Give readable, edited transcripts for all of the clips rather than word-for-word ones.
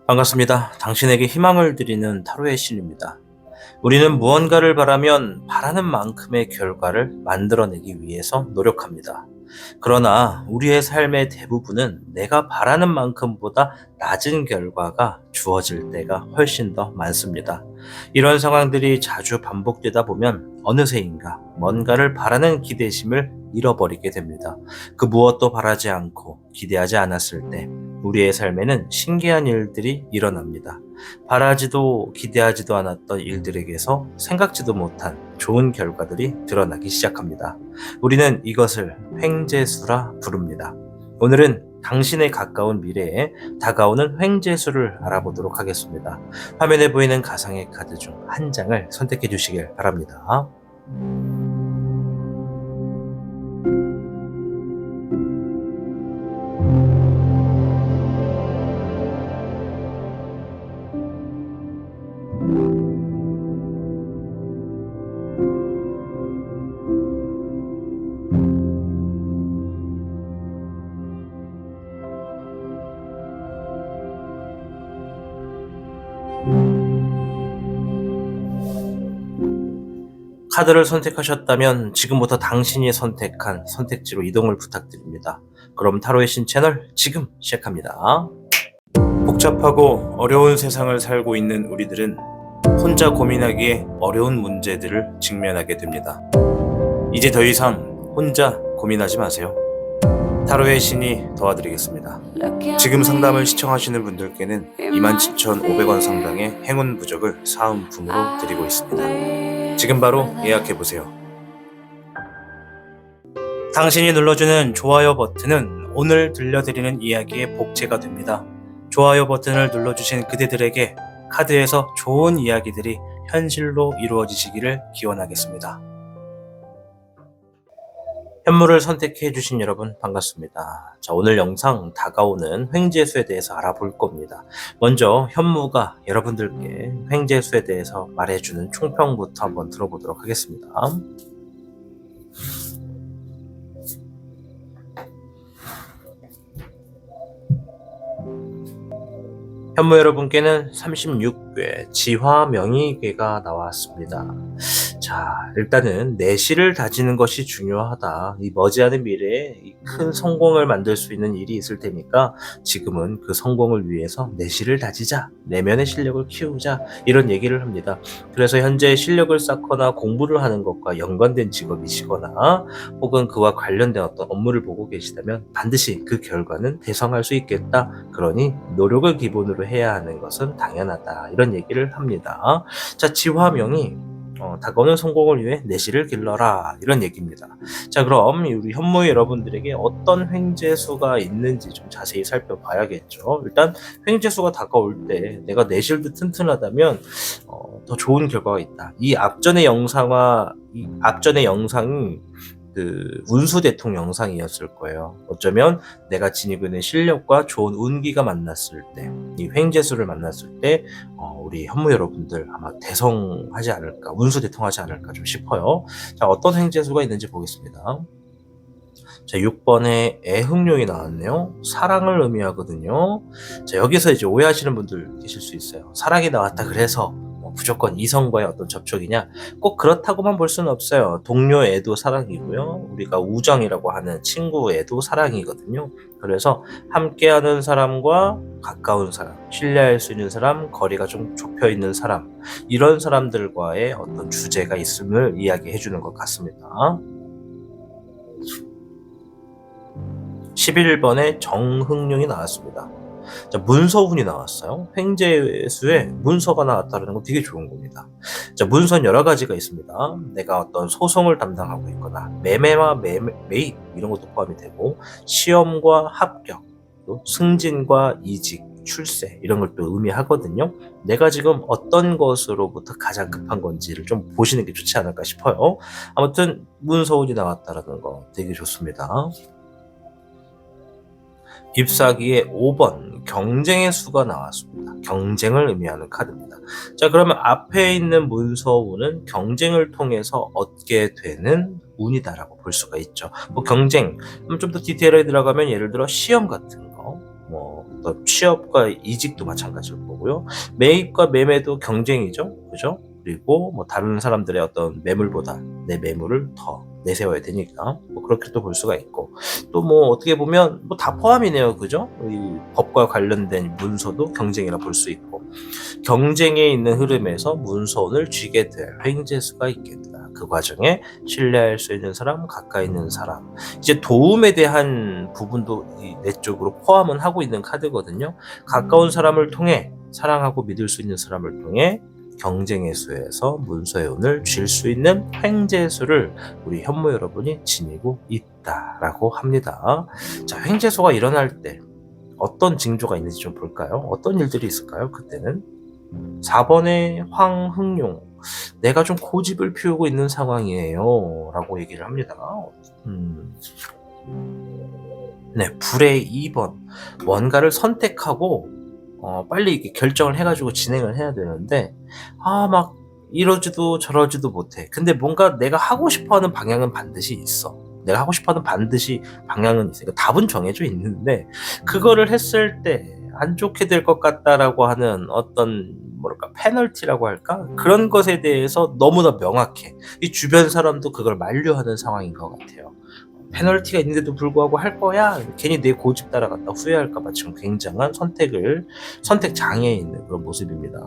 반갑습니다. 당신에게 희망을 드리는 타로의 신입니다. 우리는 무언가를 바라면 바라는 만큼의 결과를 만들어내기 위해서 노력합니다. 그러나 우리의 삶의 대부분은 내가 바라는 만큼보다 낮은 결과가 주어질 때가 훨씬 더 많습니다. 이런 상황들이 자주 반복되다 보면 어느새인가 뭔가를 바라는 기대심을 잃어버리게 됩니다. 그 무엇도 바라지 않고 기대하지 않았을 때 우리의 삶에는 신기한 일들이 일어납니다. 바라지도 기대하지도 않았던 일들에게서 생각지도 못한 좋은 결과들이 드러나기 시작합니다. 우리는 이것을 횡재수라 부릅니다. 오늘은 당신의 가까운 미래에 다가오는 횡재수를 알아보도록 하겠습니다. 화면에 보이는 가상의 카드 중 한 장을 선택해 주시길 바랍니다. 카드를 선택하셨다면 지금부터 당신이 선택한 선택지로 이동을 부탁드립니다. 그럼 타로의 신 채널 지금 시작합니다. 복잡하고 어려운 세상을 살고 있는 우리들은 혼자 고민하기에 어려운 문제들을 직면하게 됩니다. 이제 더 이상 혼자 고민하지 마세요. 타로의 신이 도와드리겠습니다. 지금 상담을 시청하시는 분들께는 27,500원 상당의 행운 부적을 사은품으로 드리고 있습니다. 지금 바로 예약해보세요. 당신이 눌러주는 좋아요 버튼은 오늘 들려드리는 이야기의 복제가 됩니다. 좋아요 버튼을 눌러주신 그대들에게 카드에서 좋은 이야기들이 현실로 이루어지시기를 기원하겠습니다. 현물을 선택해 주신 여러분 반갑습니다. 자, 오늘 영상 다가오는 횡재수에 대해서 알아볼 겁니다. 먼저 현무가 여러분들께 횡재수에 대해서 말해주는 총평부터 한번 들어보도록 하겠습니다. 현무 여러분께는 36괴 지화명의괴가 나왔습니다. 자, 일단은 내실을 다지는 것이 중요하다. 이 머지않은 미래에 큰 성공을 만들 수 있는 일이 있을 테니까 지금은 그 성공을 위해서 내실을 다지자, 내면의 실력을 키우자, 이런 얘기를 합니다. 그래서 현재 실력을 쌓거나 공부를 하는 것과 연관된 직업이시거나 혹은 그와 관련된 어떤 업무를 보고 계시다면 반드시 그 결과는 대성할 수 있겠다. 그러니 노력을 기본으로 해야 하는 것은 당연하다. 이런 얘기를 합니다. 자, 지화명이 다가오는 성공을 위해 내실을 길러라, 이런 얘기입니다. 자, 그럼 우리 현무 여러분들에게 어떤 횡재수가 있는지 좀 자세히 살펴봐야겠죠. 일단 횡재수가 다가올 때 내가 내실도 튼튼하다면 더 좋은 결과가 있다. 이 앞전의 영상이 그 운수대통 영상이었을 거예요. 어쩌면 내가 지니고 있는 실력과 좋은 운기가 만났을 때, 이 횡재수를 만났을 때 우리 현무 여러분들 아마 대성하지 않을까, 운수대통하지 않을까 좀 싶어요. 자, 어떤 횡재수가 있는지 보겠습니다. 자, 6번에 애흥룡이 나왔네요. 사랑을 의미하거든요. 자, 여기서 이제 오해하시는 분들 계실 수 있어요. 사랑이 나왔다 그래서 무조건 이성과의 어떤 접촉이냐? 꼭 그렇다고만 볼 수는 없어요. 동료애도 사랑이고요. 우리가 우정이라고 하는 친구애도 사랑이거든요. 그래서 함께하는 사람과 가까운 사람, 신뢰할 수 있는 사람, 거리가 좀 좁혀 있는 사람, 이런 사람들과의 어떤 주제가 있음을 이야기해 주는 것 같습니다. 11번에 정흥룡이 나왔습니다. 자, 문서운이 나왔어요. 횡재수에 문서가 나왔다는 건 되게 좋은 겁니다. 자, 문서는 여러 가지가 있습니다. 내가 어떤 소송을 담당하고 있거나 매매와 매입 이런 것도 포함이 되고, 시험과 합격, 또 승진과 이직, 출세 이런 걸 또 의미하거든요. 내가 지금 어떤 것으로부터 가장 급한 건지를 좀 보시는 게 좋지 않을까 싶어요. 아무튼 문서운이 나왔다는 거 되게 좋습니다. 잎사귀의 5번 경쟁의 수가 나왔습니다. 경쟁을 의미하는 카드입니다. 자, 그러면 앞에 있는 문서운은 경쟁을 통해서 얻게 되는 운이다라고 볼 수가 있죠. 뭐 경쟁, 좀 더 디테일하게 들어가면 예를 들어 시험 같은 거, 뭐 어떤 취업과 이직도 마찬가지일 거고요. 매입과 매매도 경쟁이죠. 그죠? 그리고 뭐 다른 사람들의 어떤 매물보다 내 매물을 더 내세워야 되니까 뭐 그렇게도 볼 수가 있고, 또 뭐 어떻게 보면 뭐 다 포함이네요. 그죠? 이 법과 관련된 문서도 경쟁이라 볼 수 있고, 경쟁에 있는 흐름에서 문서운을 쥐게 될 횡재수가 있겠다. 그 과정에 신뢰할 수 있는 사람, 가까이 있는 사람, 이제 도움에 대한 부분도 내 쪽으로 포함은 하고 있는 카드거든요. 가까운 사람을 통해, 사랑하고 믿을 수 있는 사람을 통해 경쟁의 수에서 문서의 운을 쥘 수 있는 횡재수를 우리 현모 여러분이 지니고 있다라고 합니다. 자, 횡재수가 일어날 때 어떤 징조가 있는지 좀 볼까요? 어떤 일들이 있을까요? 그때는 4번의 황흥용, 내가 좀 고집을 피우고 있는 상황이에요 라고 얘기를 합니다. 네, 불의 2번, 뭔가를 선택하고 빨리 이렇게 결정을 해가지고 진행을 해야 되는데 막 이러지도 저러지도 못해. 근데 뭔가 내가 하고 싶어하는 방향은 반드시 있어. 내가 하고 싶어하는 반드시 방향은 있으니까 답은 정해져 있는데, 그거를 했을 때 안 좋게 될 것 같다라고 하는 어떤 뭐랄까 페널티라고 할까, 그런 것에 대해서 너무나 명확해. 이 주변 사람도 그걸 만류하는 상황인 것 같아요. 페널티가 있는데도 불구하고 할 거야? 괜히 내 고집 따라갔다 후회할까봐 지금 굉장한 선택 장애에 있는 그런 모습입니다.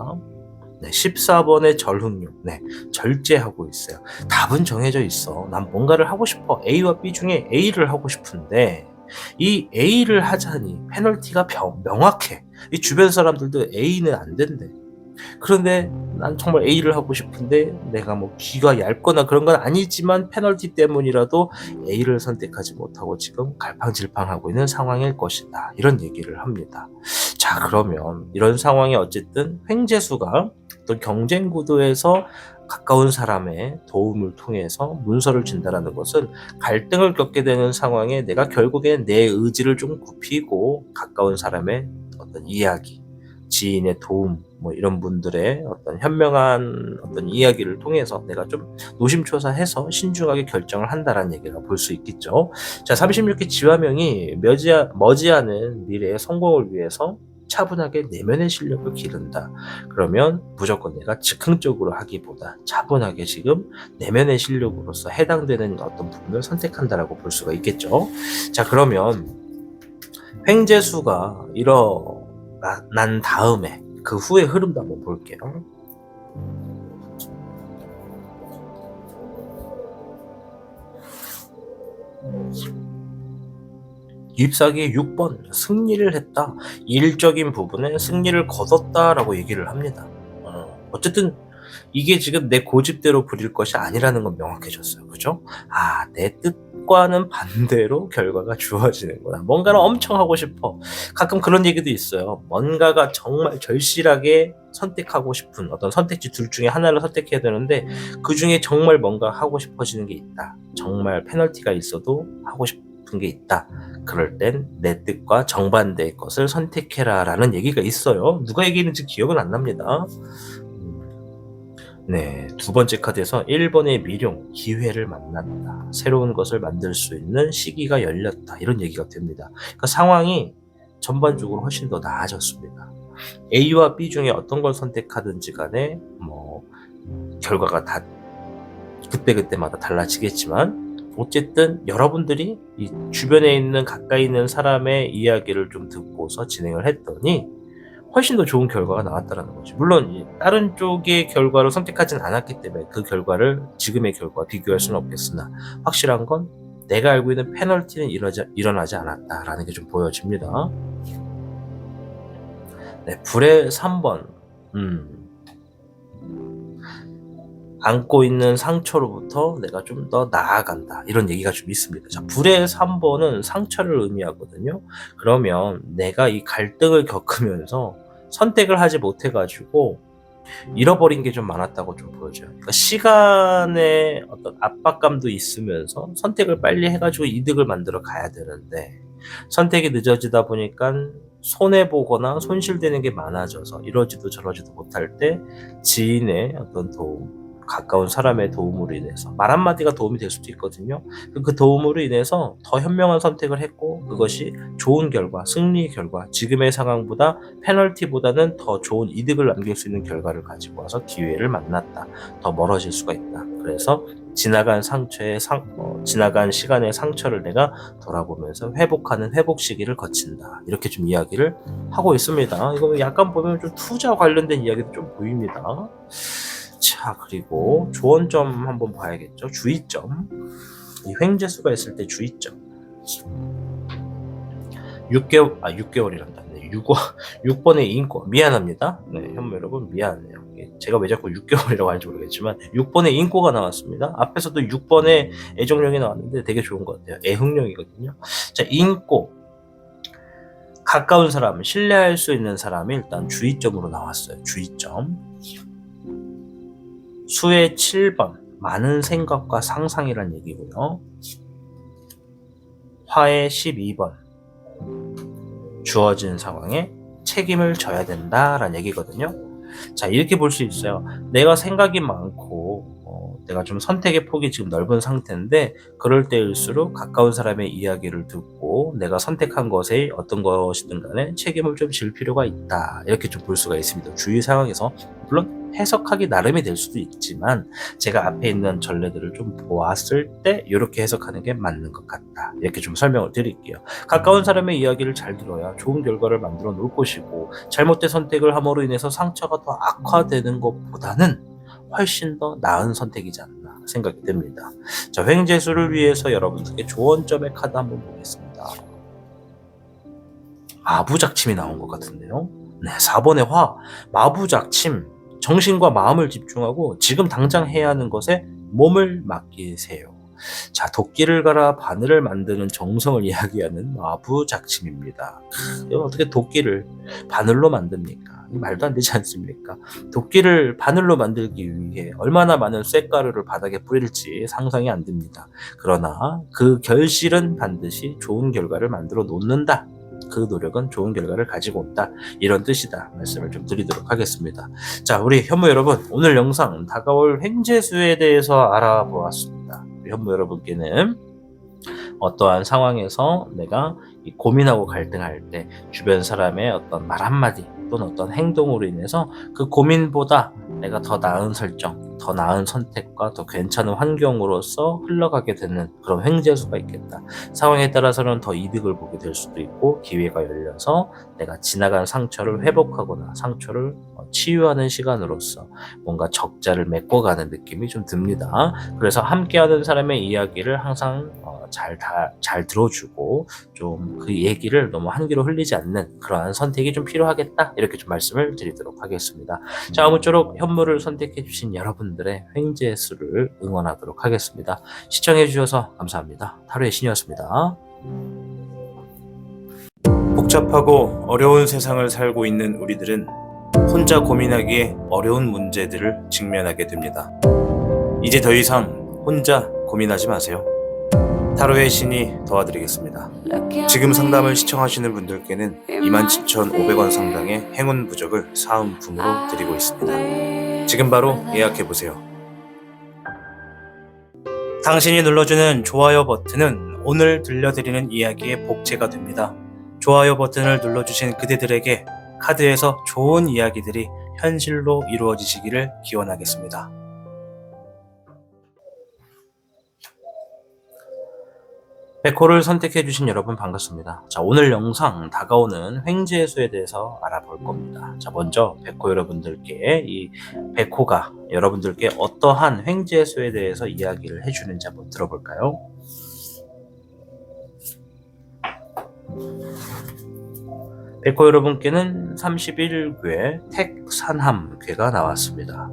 네, 14번의 절흥용. 네, 절제하고 있어요. 답은 정해져 있어. 난 뭔가를 하고 싶어. A와 B 중에 A를 하고 싶은데 이 A를 하자니 페널티가 명확해. 이 주변 사람들도 A는 안 된대. 그런데 난 정말 A를 하고 싶은데 내가 뭐 귀가 얇거나 그런 건 아니지만 페널티 때문이라도 A를 선택하지 못하고 지금 갈팡질팡하고 있는 상황일 것이다. 이런 얘기를 합니다. 자, 그러면 이런 상황에 어쨌든 횡재수가 어떤 경쟁 구도에서 가까운 사람의 도움을 통해서 문서를 준다라는 것은 갈등을 겪게 되는 상황에 내가 결국엔 내 의지를 좀 굽히고 가까운 사람의 어떤 이야기, 지인의 도움, 뭐 이런 분들의 어떤 현명한 어떤 이야기를 통해서 내가 좀 노심초사해서 신중하게 결정을 한다라는 얘기가 볼 수 있겠죠. 자, 36기 지화명이 머지않은 미래의 성공을 위해서 차분하게 내면의 실력을 기른다. 그러면 무조건 내가 즉흥적으로 하기보다 차분하게 지금 내면의 실력으로서 해당되는 어떤 부분을 선택한다라고 볼 수가 있겠죠. 자, 그러면 횡재수가 일어난 다음에 그 후의 흐름도 한번 볼게요. 잎사귀의 6번, 승리를 했다. 일적인 부분에 승리를 거뒀다라고 얘기를 합니다. 어쨌든 이게 지금 내 고집대로 부릴 것이 아니라는 건 명확해졌어요. 그죠? 내 뜻과는 반대로 결과가 주어지는구나. 뭔가를 엄청 하고 싶어. 가끔 그런 얘기도 있어요. 뭔가가 정말 절실하게 선택하고 싶은 어떤 선택지 둘 중에 하나를 선택해야 되는데 그 중에 정말 뭔가 하고 싶어지는 게 있다. 정말 페널티가 있어도 하고 싶은 게 있다. 그럴 땐 내 뜻과 정반대의 것을 선택해라 라는 얘기가 있어요. 누가 얘기했는지 기억은 안 납니다. 네, 두 번째 카드에서 1번의 미룡, 기회를 만났다. 새로운 것을 만들 수 있는 시기가 열렸다. 이런 얘기가 됩니다. 그러니까 상황이 전반적으로 훨씬 더 나아졌습니다. A와 B 중에 어떤 걸 선택하든지 간에 뭐 결과가 다 그때그때마다 달라지겠지만 어쨌든 여러분들이 이 주변에 있는 가까이 있는 사람의 이야기를 좀 듣고서 진행을 했더니 훨씬 더 좋은 결과가 나왔다는 거죠. 물론 다른 쪽의 결과를 선택하진 않았기 때문에 그 결과를 지금의 결과와 비교할 수는 없겠으나 확실한 건 내가 알고 있는 페널티는 일어나지 않았다라는 게 좀 보여집니다. 네, 불의 3번. 안고 있는 상처로부터 내가 좀 더 나아간다. 이런 얘기가 좀 있습니다. 자, 불의 3번은 상처를 의미하거든요. 그러면 내가 이 갈등을 겪으면서 선택을 하지 못해가지고 잃어버린 게 좀 많았다고 좀 보여져요. 그러니까 시간의 어떤 압박감도 있으면서 선택을 빨리 해가지고 이득을 만들어 가야 되는데 선택이 늦어지다 보니까 손해보거나 손실되는 게 많아져서 이러지도 저러지도 못할 때 지인의 어떤 도움, 가까운 사람의 도움으로 인해서 말 한마디가 도움이 될 수도 있거든요. 그 도움으로 인해서 더 현명한 선택을 했고 그것이 좋은 결과, 승리의 결과, 지금의 상황보다 페널티보다는 더 좋은 이득을 남길 수 있는 결과를 가지고 와서 기회를 만났다. 더 멀어질 수가 있다. 그래서 지나간 지나간 시간의 상처를 내가 돌아보면서 회복하는 회복 시기를 거친다. 이렇게 좀 이야기를 하고 있습니다. 이거 약간 보면 좀 투자 관련된 이야기도 좀 보입니다. 자, 그리고 조언점 한번 봐야겠죠. 주의점. 이 횡재수가 있을 때 주의점. 6개월이란다. 6번의 인권. 미안합니다. 네, 현무 여러분 미안해요. 제가 왜 자꾸 6개월이라고 하는지 모르겠지만 6번의 인고가 나왔습니다. 앞에서도 6번의 애정령이 나왔는데 되게 좋은 것 같아요. 애흥령이거든요. 자, 인고. 가까운 사람, 신뢰할 수 있는 사람이 일단 주의점으로 나왔어요. 주의점. 수의 7번. 많은 생각과 상상이란 얘기고요. 화의 12번. 주어진 상황에 책임을 져야 된다라는 얘기거든요. 자, 이렇게 볼 수 있어요. 내가 생각이 많고 내가 좀 선택의 폭이 지금 넓은 상태인데 그럴 때일수록 가까운 사람의 이야기를 듣고 내가 선택한 것에 어떤 것이든 간에 책임을 좀 질 필요가 있다. 이렇게 좀 볼 수가 있습니다. 주위 상황에서 물론 해석하기 나름이 될 수도 있지만 제가 앞에 있는 전례들을 좀 보았을 때 이렇게 해석하는 게 맞는 것 같다. 이렇게 좀 설명을 드릴게요. 가까운 사람의 이야기를 잘 들어야 좋은 결과를 만들어 놓을 것이고 잘못된 선택을 함으로 인해서 상처가 더 악화되는 것보다는 훨씬 더 나은 선택이지 않나 생각이 듭니다. 자, 횡재수를 위해서 여러분들께 조언점의 카드 한번 보겠습니다. 마부작침이 나온 것 같은데요. 네, 4번의 화. 마부작침. 정신과 마음을 집중하고 지금 당장 해야 하는 것에 몸을 맡기세요. 자, 도끼를 갈아 바늘을 만드는 정성을 이야기하는 마부작침입니다. 어떻게 도끼를 바늘로 만듭니까? 말도 안 되지 않습니까? 도끼를 바늘로 만들기 위해 얼마나 많은 쇳가루를 바닥에 뿌릴지 상상이 안 됩니다. 그러나 그 결실은 반드시 좋은 결과를 만들어 놓는다. 그 노력은 좋은 결과를 가지고 온다. 이런 뜻이다. 말씀을 좀 드리도록 하겠습니다. 자, 우리 현무 여러분, 오늘 영상 다가올 횡재수에 대해서 알아보았습니다. 현무 여러분께는 어떠한 상황에서 내가 고민하고 갈등할 때 주변 사람의 어떤 말 한마디 또는 어떤 행동으로 인해서 그 고민보다 내가 더 나은 설정, 더 나은 선택과 더 괜찮은 환경으로서 흘러가게 되는 그런 횡재수가 있겠다. 상황에 따라서는 더 이득을 보게 될 수도 있고 기회가 열려서 내가 지나간 상처를 회복하거나 상처를 치유하는 시간으로서 뭔가 적자를 메꿔가는 느낌이 좀 듭니다. 그래서 함께하는 사람의 이야기를 항상 잘 들어주고 좀 그 얘기를 너무 한 귀로 흘리지 않는 그러한 선택이 좀 필요하겠다. 이렇게 좀 말씀을 드리도록 하겠습니다. 자, 아무쪼록 현무를 선택해 주신 여러분들의 횡재수를 응원하도록 하겠습니다. 시청해 주셔서 감사합니다. 타로의 신이었습니다. 복잡하고 어려운 세상을 살고 있는 우리들은 혼자 고민하기에 어려운 문제들을 직면하게 됩니다. 이제 더 이상 혼자 고민하지 마세요. 타로의 신이 도와드리겠습니다. 지금 상담을 시청하시는 분들께는 27,500원 상당의 행운 부적을 사은품으로 드리고 있습니다. 지금 바로 예약해보세요. 당신이 눌러주는 좋아요 버튼은 오늘 들려드리는 이야기의 복제가 됩니다. 좋아요 버튼을 눌러주신 그대들에게 카드에서 좋은 이야기들이 현실로 이루어지시기를 기원하겠습니다. 백호를 선택해주신 여러분 반갑습니다. 자, 오늘 영상 다가오는 횡재수에 대해서 알아볼 겁니다. 자, 먼저 백호 여러분들께 이 백호가 여러분들께 어떠한 횡재수에 대해서 이야기를 해주는지 한번 들어볼까요? 백호 여러분께는 31궤 택산함궤가 나왔습니다.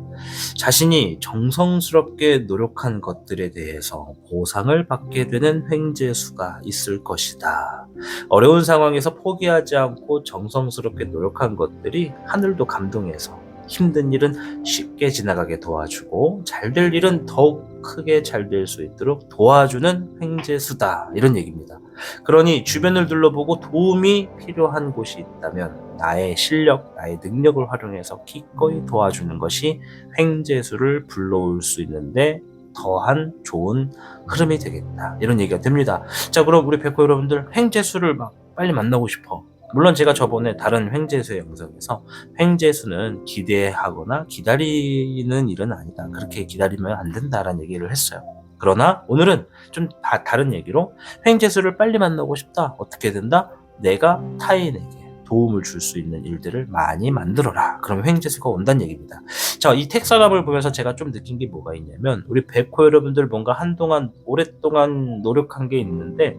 자신이 정성스럽게 노력한 것들에 대해서 보상을 받게 되는 횡재수가 있을 것이다. 어려운 상황에서 포기하지 않고 정성스럽게 노력한 것들이 하늘도 감동해서 힘든 일은 쉽게 지나가게 도와주고 잘 될 일은 더욱 크게 잘 될 수 있도록 도와주는 횡재수다. 이런 얘기입니다. 그러니 주변을 둘러보고 도움이 필요한 곳이 있다면 나의 실력, 나의 능력을 활용해서 기꺼이 도와주는 것이 횡재수를 불러올 수 있는데 더한 좋은 흐름이 되겠다. 이런 얘기가 됩니다. 자, 그럼 우리 백호 여러분들 횡재수를 막 빨리 만나고 싶어. 물론 제가 저번에 다른 횡재수의 영상에서 횡재수는 기대하거나 기다리는 일은 아니다. 그렇게 기다리면 안 된다라는 얘기를 했어요. 그러나 오늘은 좀 다른 얘기로 횡재수를 빨리 만나고 싶다. 어떻게 된다? 내가 타인에게 도움을 줄 수 있는 일들을 많이 만들어라. 그러면 횡재수가 온다는 얘기입니다. 자, 이 텍사감을 보면서 제가 좀 느낀 게 뭐가 있냐면 우리 백호 여러분들 뭔가 한동안 오랫동안 노력한 게 있는데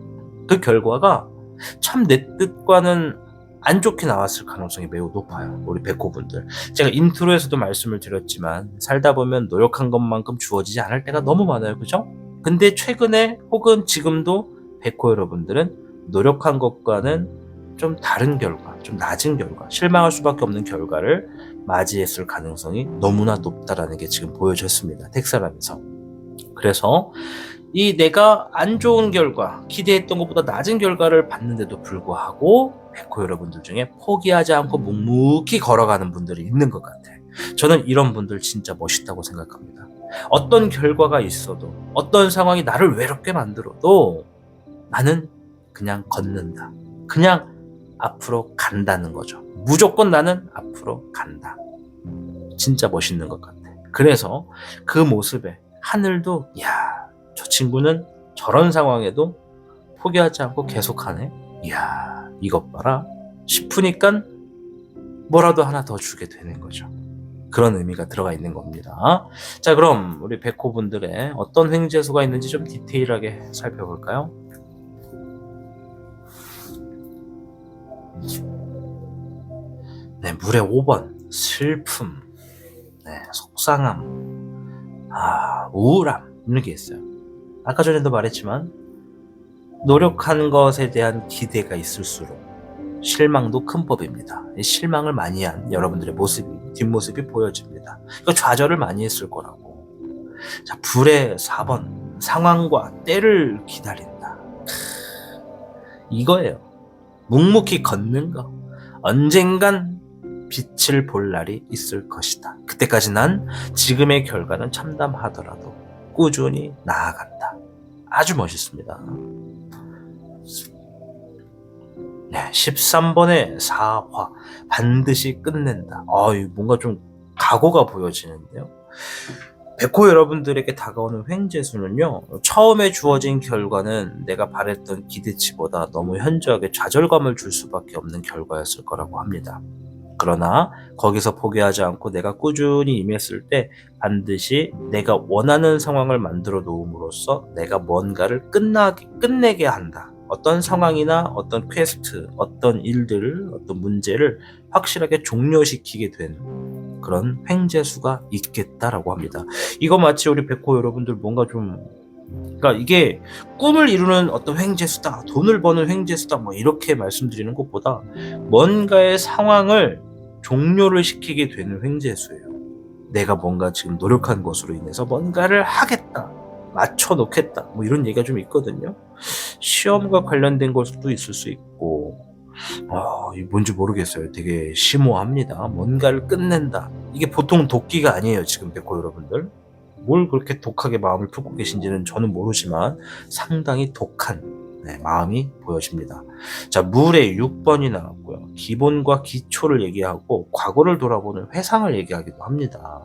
그 결과가 참 내 뜻과는 안 좋게 나왔을 가능성이 매우 높아요. 우리 백호분들. 제가 인트로에서도 말씀을 드렸지만 살다 보면 노력한 것만큼 주어지지 않을 때가 너무 많아요. 그죠? 근데 최근에 혹은 지금도 백호 여러분들은 노력한 것과는 좀 다른 결과, 좀 낮은 결과, 실망할 수밖에 없는 결과를 맞이했을 가능성이 너무나 높다라는 게 지금 보여졌습니다. 텍사람에서. 그래서 이 내가 안 좋은 결과, 기대했던 것보다 낮은 결과를 받는데도 불구하고 백호 여러분들 중에 포기하지 않고 묵묵히 걸어가는 분들이 있는 것 같아요. 저는 이런 분들 진짜 멋있다고 생각합니다. 어떤 결과가 있어도, 어떤 상황이 나를 외롭게 만들어도 나는 그냥 걷는다. 그냥 앞으로 간다는 거죠. 무조건 나는 앞으로 간다. 진짜 멋있는 것 같아. 그래서 그 모습에 하늘도 저 친구는 저런 상황에도 포기하지 않고 계속하네. 이야, 이것 봐라. 싶으니까 뭐라도 하나 더 주게 되는 거죠. 그런 의미가 들어가 있는 겁니다. 자, 그럼 우리 백호분들의 어떤 횡재수가 있는지 좀 디테일하게 살펴볼까요? 네, 물의 5번. 슬픔. 네, 속상함. 우울함. 이런 게 있어요. 아까 전에도 말했지만 노력한 것에 대한 기대가 있을수록 실망도 큰 법입니다. 이 실망을 많이 한 여러분들의 뒷모습이 보여집니다. 이거 좌절을 많이 했을 거라고. 자, 불의 4번. 상황과 때를 기다린다. 이거예요. 묵묵히 걷는 거. 언젠간 빛을 볼 날이 있을 것이다. 그때까지 난 지금의 결과는 참담하더라도 꾸준히 나아간다. 아주 멋있습니다. 네, 13번의 사화. 반드시 끝낸다. 뭔가 좀 각오가 보여지는데요. 백호 여러분들에게 다가오는 횡재수는요, 처음에 주어진 결과는 내가 바랬던 기대치보다 너무 현저하게 좌절감을 줄 수밖에 없는 결과였을 거라고 합니다. 그러나 거기서 포기하지 않고 내가 꾸준히 임했을 때 반드시 내가 원하는 상황을 만들어 놓음으로써 내가 뭔가를 끝내게 한다. 어떤 상황이나 어떤 퀘스트, 어떤 일들을, 어떤 문제를 확실하게 종료시키게 된 그런 횡재수가 있겠다라고 합니다. 이거 마치 우리 백호 여러분들 뭔가 좀, 그러니까 이게 꿈을 이루는 어떤 횡재수다, 돈을 버는 횡재수다, 뭐 이렇게 말씀드리는 것보다 뭔가의 상황을 종료를 시키게 되는 횡재수예요. 내가 뭔가 지금 노력한 것으로 인해서 뭔가를 하겠다, 맞춰 놓겠다, 뭐 이런 얘기가 좀 있거든요. 시험과 관련된 걸 수도 있을 수 있고, 이게 뭔지 모르겠어요. 되게 심오합니다. 뭔가를 끝낸다. 이게 보통 도끼가 아니에요. 지금 백호 여러분들. 뭘 그렇게 독하게 마음을 품고 계신지는 저는 모르지만 상당히 독한 마음이 보여집니다. 자, 물의 6번이 나왔고요. 기본과 기초를 얘기하고 과거를 돌아보는 회상을 얘기하기도 합니다.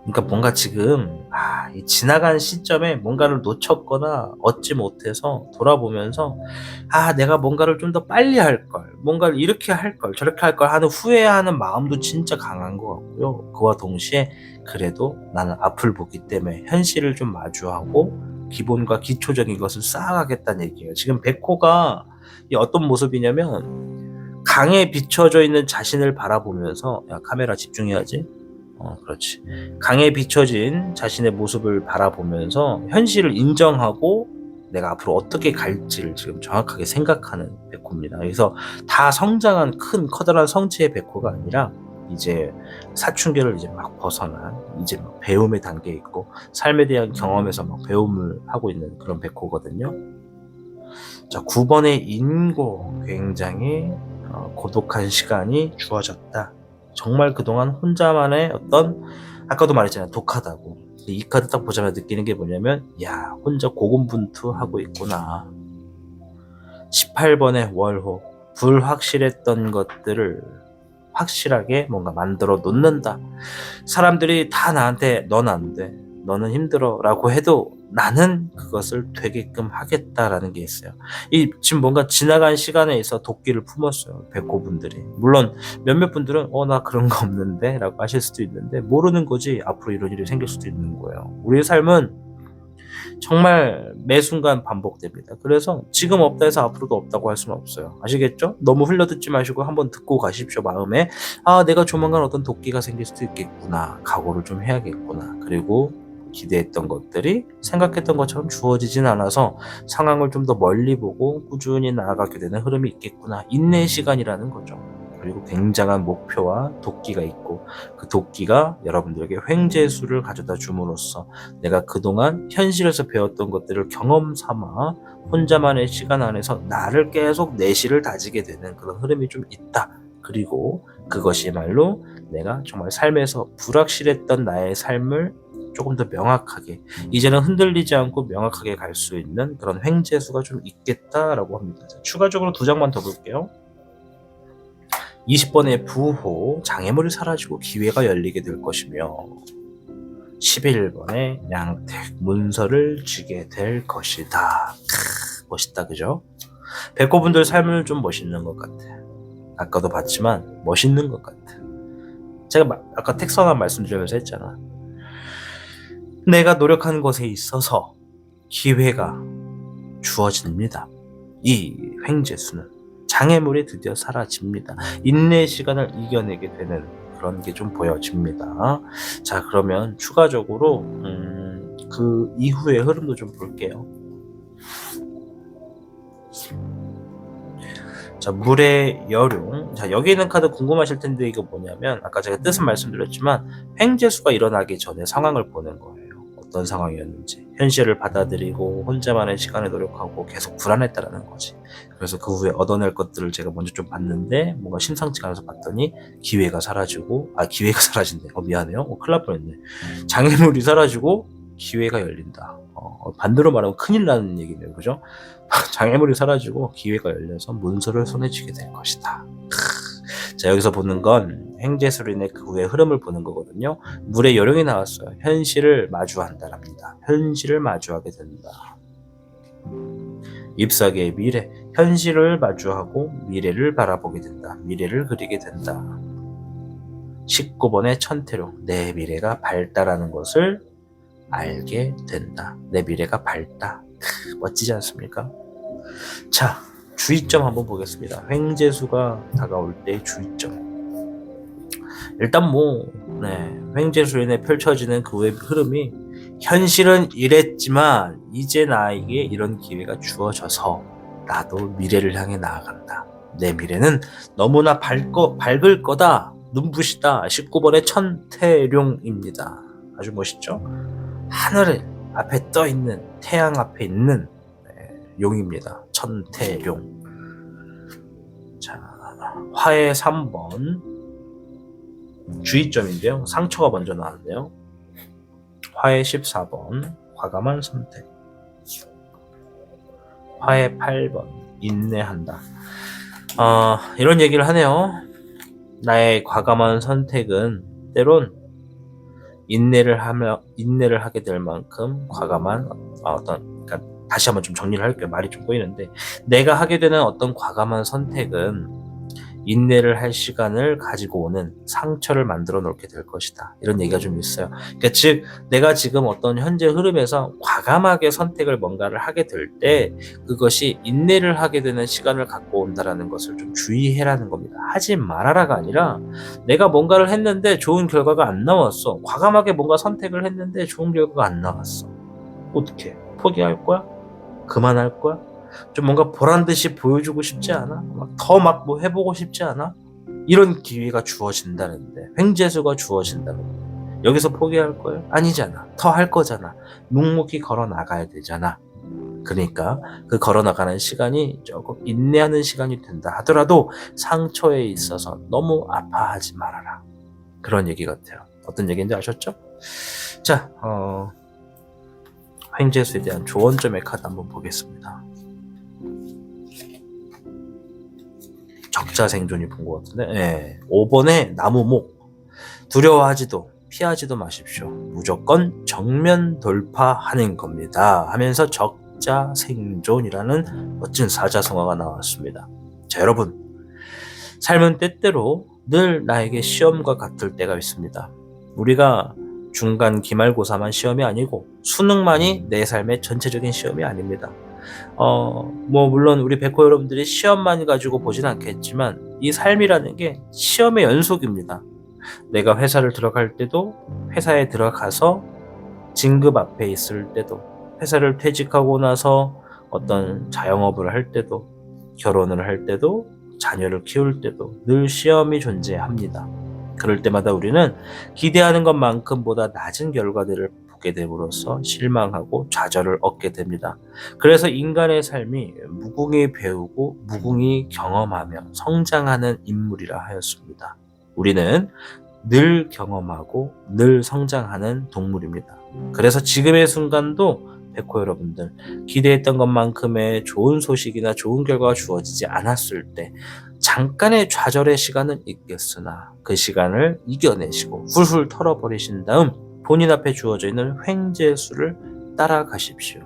그러니까 뭔가 지금 이 지나간 시점에 뭔가를 놓쳤거나 얻지 못해서 돌아보면서 내가 뭔가를 좀 더 빨리 할 걸, 뭔가를 이렇게 할 걸, 저렇게 할 걸 하는 후회하는 마음도 진짜 강한 것 같고요. 그와 동시에 그래도 나는 앞을 보기 때문에 현실을 좀 마주하고 기본과 기초적인 것을 쌓아가겠다는 얘기예요. 지금 백호가 어떤 모습이냐면 강에 비춰져 있는 자신을 바라보면서, 카메라 집중해야지. 그렇지. 강에 비춰진 자신의 모습을 바라보면서 현실을 인정하고 내가 앞으로 어떻게 갈지를 지금 정확하게 생각하는 백호입니다. 그래서 다 성장한 큰 커다란 성체의 백호가 아니라 이제 사춘기를 이제 막 벗어난 이제 막 배움의 단계에 있고 삶에 대한 경험에서 막 배움을 하고 있는 그런 백호거든요. 자, 9번의 인고 굉장히 고독한 시간이 주어졌다. 정말 그동안 혼자만의 어떤 아까도 말했잖아요. 독하다고. 이 카드 딱 보자마자 느끼는 게 뭐냐면 야 혼자 고군분투하고 있구나. 18번의 월호 불확실했던 것들을 확실하게 뭔가 만들어 놓는다. 사람들이 다 나한테 넌 안 돼. 너는 힘들어 라고 해도 나는 그것을 되게끔 하겠다라는 게 있어요. 이 지금 뭔가 지나간 시간에 있어 도끼를 품었어요. 백호분들이. 물론 몇몇 분들은 나 그런 거 없는데 라고 하실 수도 있는데 모르는 거지 앞으로 이런 일이 생길 수도 있는 거예요. 우리의 삶은 정말 매 순간 반복됩니다. 그래서 지금 없다 해서 앞으로도 없다고 할 수는 없어요. 아시겠죠? 너무 흘려듣지 마시고 한번 듣고 가십시오. 마음에 내가 조만간 어떤 도끼가 생길 수도 있겠구나. 각오를 좀 해야겠구나. 그리고 기대했던 것들이 생각했던 것처럼 주어지진 않아서 상황을 좀 더 멀리 보고 꾸준히 나아가게 되는 흐름이 있겠구나. 인내 시간이라는 거죠. 그리고 굉장한 목표와 도끼가 있고 그 도끼가 여러분들에게 횡재수를 가져다 줌으로써 내가 그동안 현실에서 배웠던 것들을 경험 삼아 혼자만의 시간 안에서 나를 계속 내실을 다지게 되는 그런 흐름이 좀 있다. 그리고 그것이말로 내가 정말 삶에서 불확실했던 나의 삶을 조금 더 명확하게 이제는 흔들리지 않고 명확하게 갈 수 있는 그런 횡재수가 좀 있겠다라고 합니다. 추가적으로 2장만 더 볼게요. 20번의 부호 장애물이 사라지고 기회가 열리게 될 것이며 11번의 양택 문서를 쥐게 될 것이다. 멋있다 그죠? 백호분들 삶은 좀 멋있는 것 같아. 아까도 봤지만 멋있는 것 같아. 제가 아까 택선한 말씀드리면서 했잖아. 내가 노력한 것에 있어서 기회가 주어집니다. 이 횡재수는 장애물이 드디어 사라집니다. 인내 시간을 이겨내게 되는 그런 게 좀 보여집니다. 자, 그러면 추가적으로 그 이후의 흐름도 좀 볼게요. 자, 물의 여룡. 자, 여기 있는 카드 궁금하실 텐데 이거 뭐냐면 아까 제가 뜻은 말씀드렸지만 횡재수가 일어나기 전에 상황을 보는 거예요. 어떤 상황이었는지 현실을 받아들이고 혼자만의 시간에 노력하고 계속 불안했다라는 거지. 그래서 그 후에 얻어낼 것들을 제가 먼저 좀 봤는데 뭔가 심상치가 않아서 봤더니 기회가 사라지고 기회가 사라진대. 미안해요. 큰일 날 뻔했네. 장애물이 사라지고 기회가 열린다. 반대로 말하면 큰일 나는 얘기네요. 그죠? 장애물이 사라지고 기회가 열려서 문서를 손에 쥐게 될 것이다. 자, 여기서 보는 건 횡재수로 인해 그 후의 흐름을 보는 거거든요. 물의 요령이 나왔어요. 현실을 마주한다랍니다. 현실을 마주하게 된다. 잎사귀의 미래, 현실을 마주하고 미래를 바라보게 된다. 미래를 그리게 된다. 19번의 천태룡, 내 미래가 밝다라는 것을 알게 된다. 내 미래가 밝다. 멋지지 않습니까? 자, 주의점 한번 보겠습니다. 횡재수가 다가올 때의 주의점. 일단 횡재수로 인해 펼쳐지는 그 후의 흐름이 현실은 이랬지만 이제 나에게 이런 기회가 주어져서 나도 미래를 향해 나아간다. 내 미래는 너무나 밝을 거다. 눈부시다. 19번의 천태룡입니다. 아주 멋있죠? 하늘에 앞에 떠 있는 태양 앞에 있는 용입니다. 천태룡. 자, 화의 3번 주의점인데요. 상처가 먼저 나왔네요. 화의 14번 과감한 선택. 화의 8번 인내한다. 이런 얘기를 하네요. 나의 과감한 선택은 때론 인내를 하게 될 만큼 과감한 그러니까 다시 한번 좀 정리를 할게요. 말이 좀 꼬이는데 내가 하게 되는 어떤 과감한 선택은 인내를 할 시간을 가지고 오는 상처를 만들어 놓게 될 것이다. 이런 얘기가 좀 있어요. 그러니까 즉 내가 지금 어떤 현재 흐름에서 과감하게 선택을 뭔가를 하게 될 때 그것이 인내를 하게 되는 시간을 갖고 온다라는 것을 좀 주의해라는 겁니다. 하지 말아라가 아니라 내가 뭔가를 했는데 좋은 결과가 안 나왔어. 과감하게 뭔가 선택을 했는데 좋은 결과가 안 나왔어. 어떻게? 포기할 거야? 그만할 거야? 좀 뭔가 보란듯이 보여주고 싶지 않아? 더 뭐 해보고 싶지 않아? 이런 기회가 주어진다는데, 횡재수가 주어진다는데 여기서 포기할 거예요? 아니잖아. 더 할 거잖아. 묵묵히 걸어 나가야 되잖아. 그러니까 그 걸어 나가는 시간이 조금 인내하는 시간이 된다 하더라도 상처에 있어서 너무 아파하지 말아라. 그런 얘기 같아요. 어떤 얘기인지 아셨죠? 자, 횡재수에 대한 조언점의 카드 한번 보겠습니다. 적자생존이 본 것 같은데, 예. 5번에 나무목. 두려워하지도 피하지도 마십시오. 무조건 정면 돌파하는 겁니다. 하면서 적자생존이라는 멋진 사자성어가 나왔습니다. 자, 여러분, 삶은 때때로 늘 나에게 시험과 같을 때가 있습니다. 우리가 중간 기말고사만 시험이 아니고 수능만이 내 삶의 전체적인 시험이 아닙니다. 물론 우리 백호 여러분들이 시험만 가지고 보진 않겠지만 이 삶이라는 게 시험의 연속입니다. 내가 회사를 들어갈 때도, 회사에 들어가서 진급 앞에 있을 때도, 회사를 퇴직하고 나서 어떤 자영업을 할 때도, 결혼을 할 때도, 자녀를 키울 때도 늘 시험이 존재합니다. 그럴 때마다 우리는 기대하는 것만큼보다 낮은 결과들을 보게 됨으로써 실망하고 좌절을 얻게 됩니다. 그래서 인간의 삶이 무궁히 배우고 무궁히 경험하며 성장하는 인물이라 하였습니다. 우리는 늘 경험하고 늘 성장하는 동물입니다. 그래서 지금의 순간도 백호 여러분들, 기대했던 것만큼의 좋은 소식이나 좋은 결과가 주어지지 않았을 때 잠깐의 좌절의 시간은 있겠으나 그 시간을 이겨내시고 훌훌 털어버리신 다음 본인 앞에 주어져 있는 횡재수를 따라가십시오.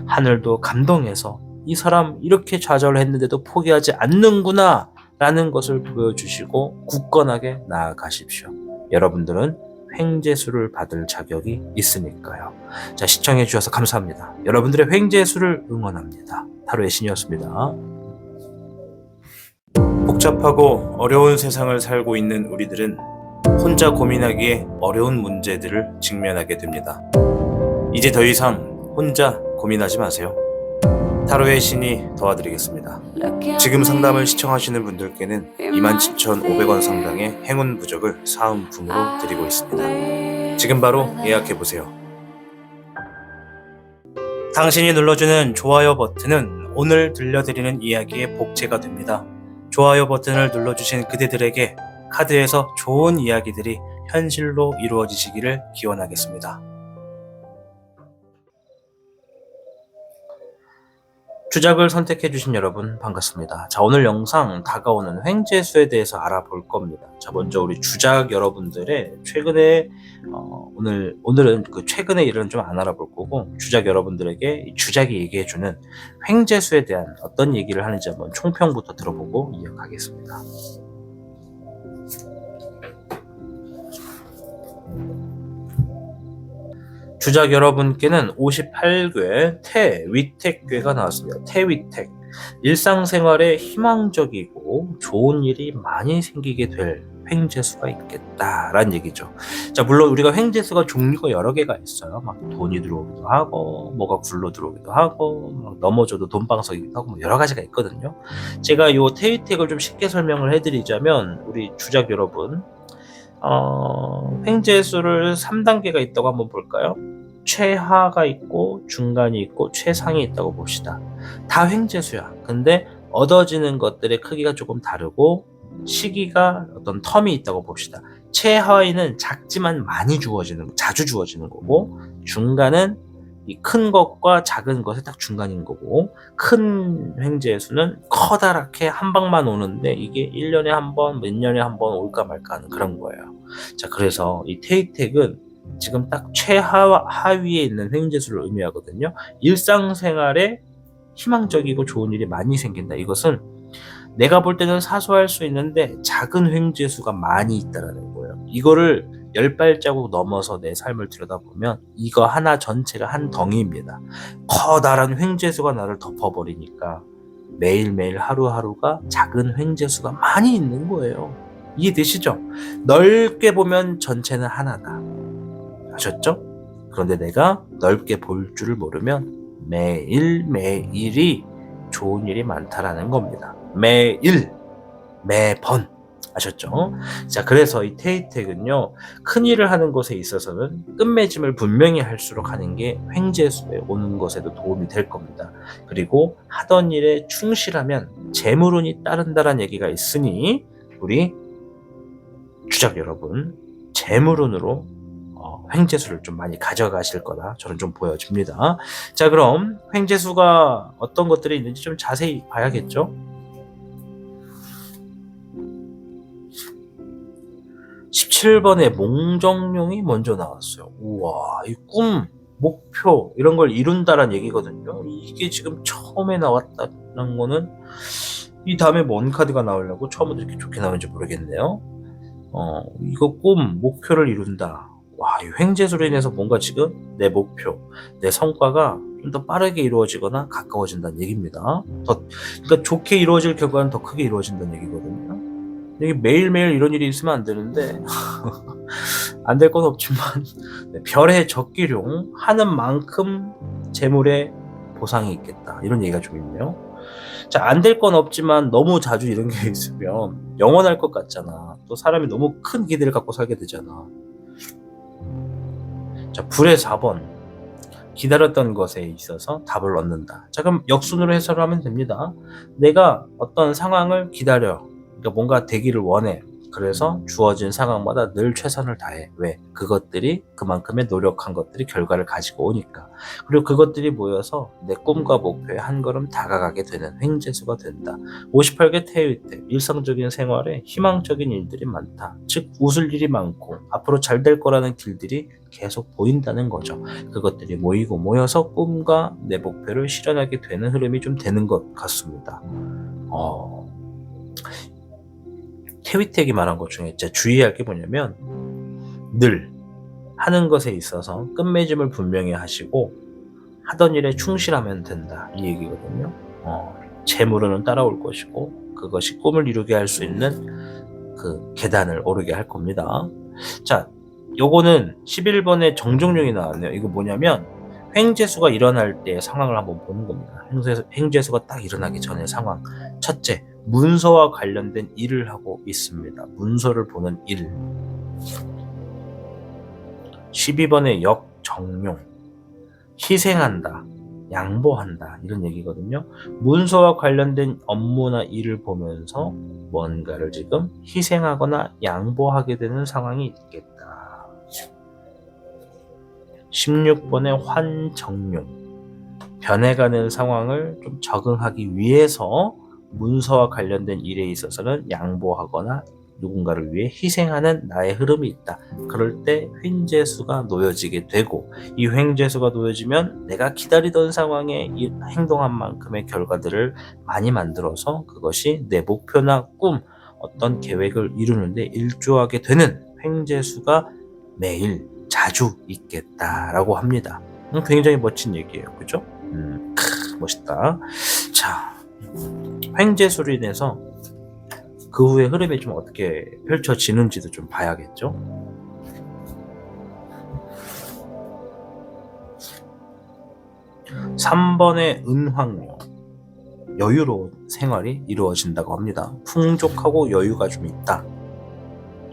하늘도 감동해서 이 사람 이렇게 좌절을 했는데도 포기하지 않는구나 라는 것을 보여주시고 굳건하게 나아가십시오. 여러분들은 횡재수를 받을 자격이 있으니까요. 자, 시청해 주셔서 감사합니다. 여러분들의 횡재수를 응원합니다. 타로의 신이었습니다. 복잡하고 어려운 세상을 살고 있는 우리들은 혼자 고민하기에 어려운 문제들을 직면하게 됩니다. 이제 더 이상 혼자 고민하지 마세요. 타로의 신이 도와드리겠습니다. 지금 상담을 시청하시는 분들께는 27,500원 상당의 행운 부적을 사은품으로 드리고 있습니다. 지금 바로 예약해보세요. 당신이 눌러주는 좋아요 버튼은 오늘 들려드리는 이야기의 복제가 됩니다. 좋아요 버튼을 눌러주신 그대들에게 카드에서 좋은 이야기들이 현실로 이루어지시기를 기원하겠습니다. 주작을 선택해주신 여러분 반갑습니다. 자, 오늘 영상 다가오는 횡재수에 대해서 알아볼 겁니다. 자, 먼저 우리 주작 여러분들의 최근에 오늘은 그 최근의 일은 좀 안 알아볼 거고, 주작 여러분들에게 주작이 얘기해주는 횡재수에 대한 어떤 얘기를 하는지 한번 총평부터 들어보고 이어가겠습니다. 주작 여러분께는 58궤 태위택궤가 나왔습니다. 태위택. 일상생활에 희망적이고 좋은 일이 많이 생기게 될 횡재수가 있겠다라는 얘기죠. 자, 물론 우리가 횡재수가 종류가 여러 개가 있어요. 막 돈이 들어오기도 하고, 뭐가 굴러 들어오기도 하고, 막 넘어져도 돈방석이기도 하고, 뭐 여러 가지가 있거든요. 제가 이 태위택을 좀 쉽게 설명을 해드리자면, 우리 주작 여러분, 횡재수를 3단계가 있다고 한번 볼까요? 최하가 있고 중간이 있고 최상이 있다고 봅시다. 다 횡재수야. 근데 얻어지는 것들의 크기가 조금 다르고 시기가 어떤 텀이 있다고 봅시다. 최하위는 작지만 많이 주어지는, 자주 주어지는 거고, 중간은 이 큰 것과 작은 것의 딱 중간인 거고, 큰 횡재수는 커다랗게 한 방만 오는데 이게 1년에 한 번, 몇 년에 한 번 올까 말까 하는 그런 거예요. 자, 그래서 이 태위택은 지금 딱 최하위에 있는 횡재수를 의미하거든요. 일상생활에 희망적이고 좋은 일이 많이 생긴다. 이것은 내가 볼 때는 사소할 수 있는데 작은 횡재수가 많이 있다는 거예요. 이거를 10발자국 넘어서 내 삶을 들여다보면 이거 하나 전체가 한 덩이입니다. 커다란 횡재수가 나를 덮어버리니까 매일매일 하루하루가 작은 횡재수가 많이 있는 거예요. 이해되시죠? 넓게 보면 전체는 하나다. 아셨죠? 그런데 내가 넓게 볼 줄을 모르면 매일매일이 좋은 일이 많다라는 겁니다. 매일, 매번, 아셨죠? 자, 그래서 이 태희택은요, 큰 일을 하는 것에 있어서는 끝맺음을 분명히 할수록 하는 게 횡재수에 오는 것에도 도움이 될 겁니다. 그리고 하던 일에 충실하면 재물운이 따른다는 얘기가 있으니 우리 주작 여러분, 재물운으로 횡재수를 좀 많이 가져가실 거다 저는 좀 보여집니다. 자, 그럼 횡재수가 어떤 것들이 있는지 좀 자세히 봐야겠죠? 17번에 몽정룡이 먼저 나왔어요. 우와, 이 꿈, 목표 이런 걸 이룬다란 얘기거든요. 이게 지금 처음에 나왔다는 거는 이 다음에 뭔 카드가 나오려고 처음부터 이렇게 좋게 나오는지 모르겠네요. 이거 꿈, 목표를 이룬다. 와, 이 횡재수로 인해서 뭔가 지금 내 목표, 내 성과가 좀 더 빠르게 이루어지거나 가까워진다는 얘기입니다. 그러니까 좋게 이루어질 결과는 더 크게 이루어진다는 얘기거든요. 이게 매일매일 이런 일이 있으면 안 되는데 안 될 건 없지만 별의 적기룡 하는 만큼 재물에 보상이 있겠다 이런 얘기가 좀 있네요. 자, 안 될 건 없지만 너무 자주 이런 게 있으면 영원할 것 같잖아. 또 사람이 너무 큰 기대를 갖고 살게 되잖아. 자, 불의 4번 기다렸던 것에 있어서 답을 얻는다. 자, 그럼 역순으로 해석을 하면 됩니다. 내가 어떤 상황을 기다려. 그러니까 뭔가 되기를 원해. 그래서 주어진 상황마다 늘 최선을 다해. 왜? 그것들이 그만큼의 노력한 것들이 결과를 가지고 오니까. 그리고 그것들이 모여서 내 꿈과 목표에 한 걸음 다가가게 되는 횡재수가 된다. 58개 태위태, 일상적인 생활에 희망적인 일들이 많다. 즉 웃을 일이 많고 앞으로 잘 될 거라는 길들이 계속 보인다는 거죠. 그것들이 모이고 모여서 꿈과 내 목표를 실현하게 되는 흐름이 좀 되는 것 같습니다. 태위택이 말한 것 중에 진짜 주의할 게 뭐냐면 늘 하는 것에 있어서 끝맺음을 분명히 하시고 하던 일에 충실하면 된다 이 얘기거든요. 재물은 따라올 것이고 그것이 꿈을 이루게 할 수 있는 그 계단을 오르게 할 겁니다. 자, 요거는 11번에 정종룡이 나왔네요. 이거 뭐냐면 횡재수가 일어날 때의 상황을 한번 보는 겁니다. 횡재수가 딱 일어나기 전의 상황. 첫째, 문서와 관련된 일을 하고 있습니다. 문서를 보는 일. 12번의 역정용. 희생한다, 양보한다 이런 얘기거든요. 문서와 관련된 업무나 일을 보면서 뭔가를 지금 희생하거나 양보하게 되는 상황이 있겠다. 16번의 환정용. 변해가는 상황을 좀 적응하기 위해서 문서와 관련된 일에 있어서는 양보하거나 누군가를 위해 희생하는 나의 흐름이 있다. 그럴 때 횡재수가 놓여지게 되고 이 횡재수가 놓여지면 내가 기다리던 상황에 행동한 만큼의 결과들을 많이 만들어서 그것이 내 목표나 꿈, 어떤 계획을 이루는데 일조하게 되는 횡재수가 매일 자주 있겠다라고 합니다. 굉장히 멋진 얘기예요. 그죠? 멋있다. 자, 횡재수로 인해서 그 후에 흐름이 좀 어떻게 펼쳐지는지도 좀 봐야겠죠. 3번의 은황룡. 여유로운 생활이 이루어진다고 합니다. 풍족하고 여유가 좀 있다.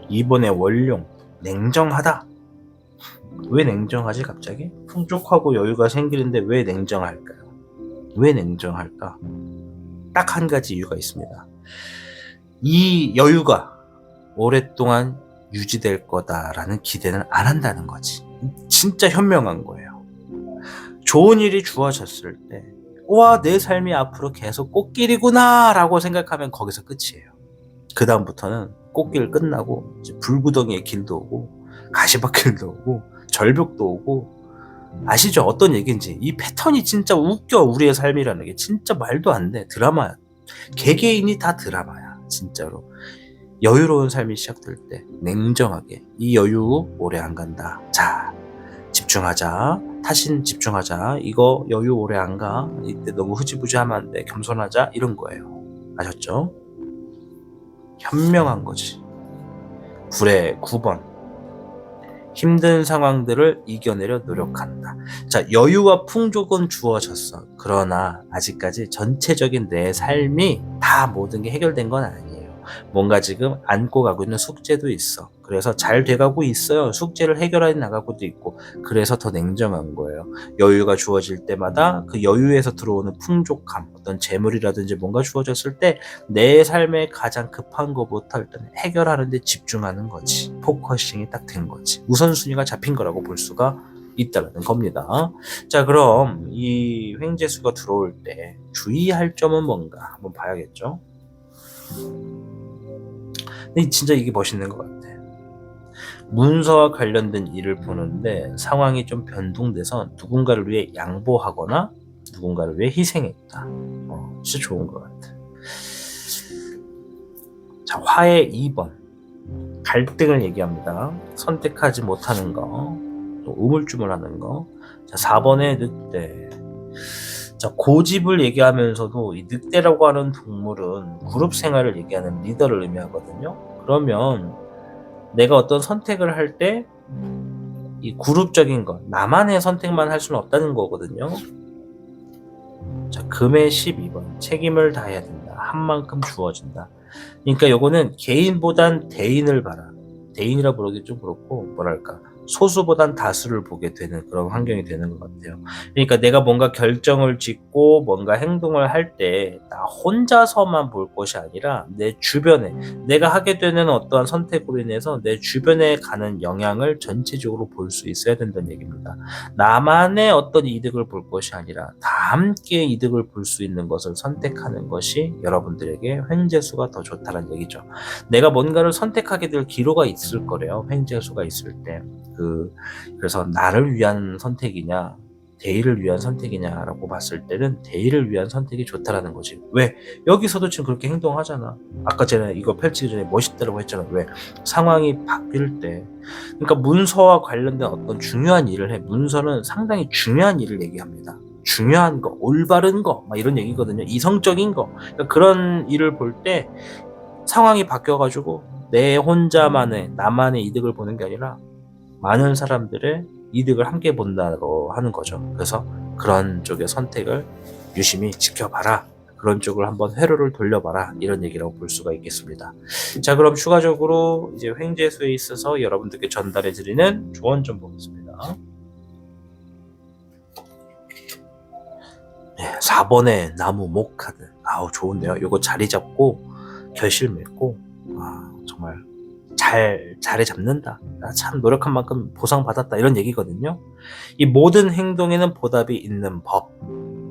2번의 월룡. 냉정하다. 왜 냉정하지 갑자기? 풍족하고 여유가 생기는데 왜 냉정할까요? 왜 냉정할까? 딱 한 가지 이유가 있습니다. 이 여유가 오랫동안 유지될 거다라는 기대는 안 한다는 거지. 진짜 현명한 거예요. 좋은 일이 주어졌을 때 와, 내 삶이 앞으로 계속 꽃길이구나 라고 생각하면 거기서 끝이에요. 그 다음부터는 꽃길 끝나고 이제 불구덩이의 길도 오고 가시밭길도 오고 절벽도 오고. 아시죠? 어떤 얘기인지. 이 패턴이 진짜 웃겨. 우리의 삶이라는 게 진짜 말도 안 돼. 드라마야. 개개인이 다 드라마야. 진짜로. 여유로운 삶이 시작될 때 냉정하게 이 여유 오래 안 간다. 자, 집중하자. 타신 집중하자. 이거 여유 오래 안 가. 이때 너무 흐지부지하면 안 돼. 겸손하자. 이런 거예요. 아셨죠? 현명한 거지. 불의 9번. 힘든 상황들을 이겨내려 노력한다. 자, 여유와 풍족은 주어졌어. 그러나 아직까지 전체적인 내 삶이 다 모든 게 해결된 건 아니에요. 뭔가 지금 안고 가고 있는 숙제도 있어. 그래서 잘 돼가고 있어요. 숙제를 해결해 나가고도 있고. 그래서 더 냉정한 거예요. 여유가 주어질 때마다 그 여유에서 들어오는 풍족함, 어떤 재물이라든지 뭔가 주어졌을 때 내 삶에 가장 급한 것부터 일단 해결하는 데 집중하는 거지. 포커싱이 딱 된 거지. 우선순위가 잡힌 거라고 볼 수가 있다는 겁니다. 자, 그럼 이 횡재수가 들어올 때 주의할 점은 뭔가 한번 봐야겠죠. 근데 진짜 이게 멋있는 것 같아. 문서와 관련된 일을 보는데 상황이 좀 변동돼서 누군가를 위해 양보하거나 누군가를 위해 희생했다. 진짜 좋은 것 같아. 자, 화의 2번. 갈등을 얘기합니다. 선택하지 못하는 거, 또 우물쭈물하는 거. 자, 4번의 늑대. 자, 고집을 얘기하면서도 이 늑대라고 하는 동물은 그룹 생활을 얘기하는 리더를 의미하거든요. 그러면 내가 어떤 선택을 할 때 이 그룹적인 것, 나만의 선택만 할 수는 없다는 거거든요. 자, 금의 12번. 책임을 다해야 된다. 한 만큼 주어진다. 그러니까 요거는 개인보단 대인을 봐라. 대인이라 부르기 좀 그렇고, 뭐랄까, 소수보단 다수를 보게 되는 그런 환경이 되는 것 같아요. 그러니까 내가 뭔가 결정을 짓고 뭔가 행동을 할 때 나 혼자서만 볼 것이 아니라 내 주변에, 내가 하게 되는 어떠한 선택으로 인해서 내 주변에 가는 영향을 전체적으로 볼 수 있어야 된다는 얘기입니다. 나만의 어떤 이득을 볼 것이 아니라 다 함께 이득을 볼 수 있는 것을 선택하는 것이 여러분들에게 횡재수가 더 좋다는 얘기죠. 내가 뭔가를 선택하게 될 기로가 있을 거래요. 횡재수가 있을 때. 그래서 나를 위한 선택이냐 대의를 위한 선택이냐라고 봤을 때는 대의를 위한 선택이 좋다라는 거지. 왜? 여기서도 지금 그렇게 행동하잖아. 아까 제가 이거 펼치기 전에 멋있다라고 했잖아. 왜? 상황이 바뀔 때. 그러니까 문서와 관련된 어떤 중요한 일을 해. 문서는 상당히 중요한 일을 얘기합니다. 중요한 거, 올바른 거, 막 이런 얘기거든요. 이성적인 거. 그러니까 그런 일을 볼 때 상황이 바뀌어가지고 내 혼자만의, 나만의 이득을 보는 게 아니라 많은 사람들의 이득을 함께 본다고 하는 거죠. 그래서 그런 쪽의 선택을 유심히 지켜봐라. 그런 쪽을 한번 회로를 돌려봐라. 이런 얘기라고 볼 수가 있겠습니다. 자, 그럼 추가적으로 이제 횡재수에 있어서 여러분들께 전달해드리는 조언 좀 보겠습니다. 네, 4번의 나무 목 카드. 아우, 좋은데요. 이거 자리 잡고 결실 맺고 정말 자리 잡는다. 나 참 노력한 만큼 보상받았다. 이런 얘기거든요. 이 모든 행동에는 보답이 있는 법.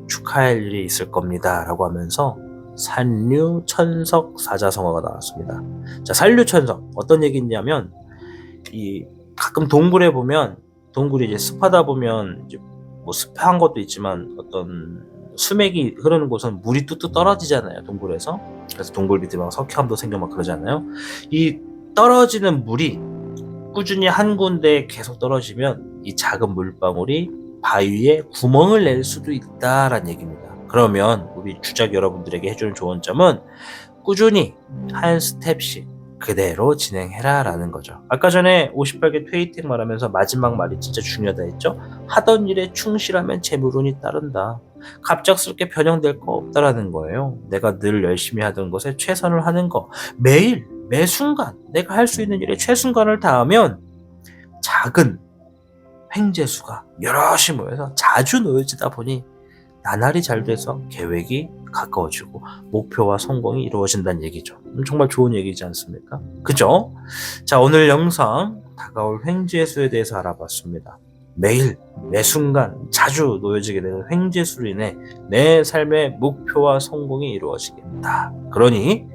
축하할 일이 있을 겁니다. 라고 하면서 산류천석 사자성어가 나왔습니다. 자, 산류천석. 어떤 얘기냐면, 가끔 동굴에 보면, 동굴이 이제 습하다 보면, 이제 뭐 습한 것도 있지만, 어떤 수맥이 흐르는 곳은 물이 뚝뚝 떨어지잖아요. 동굴에서. 그래서 동굴 밑에 막 석회암도 생겨 막 그러잖아요. 이 떨어지는 물이 꾸준히 한 군데에 계속 떨어지면 이 작은 물방울이 바위에 구멍을 낼 수도 있다라는 얘기입니다. 그러면 우리 주작 여러분들에게 해주는 좋은 점은 꾸준히 한 스텝씩 그대로 진행해라 라는 거죠. 아까 전에 58개 퇴이택 말하면서 마지막 말이 진짜 중요하다 했죠. 하던 일에 충실하면 재물운이 따른다. 갑작스럽게 변형될 거 없다라는 거예요. 내가 늘 열심히 하던 것에 최선을 하는 거, 매일 매 순간 내가 할 수 있는 일에 최순간을 다하면 작은 횡재수가 여럿이 모여서 자주 놓여지다 보니 나날이 잘 돼서 계획이 가까워지고 목표와 성공이 이루어진다는 얘기죠. 정말 좋은 얘기지 않습니까? 그죠? 자, 오늘 영상 다가올 횡재수에 대해서 알아봤습니다. 매일 매 순간 자주 놓여지게 되는 횡재수로 인해 내 삶의 목표와 성공이 이루어지겠다. 그러니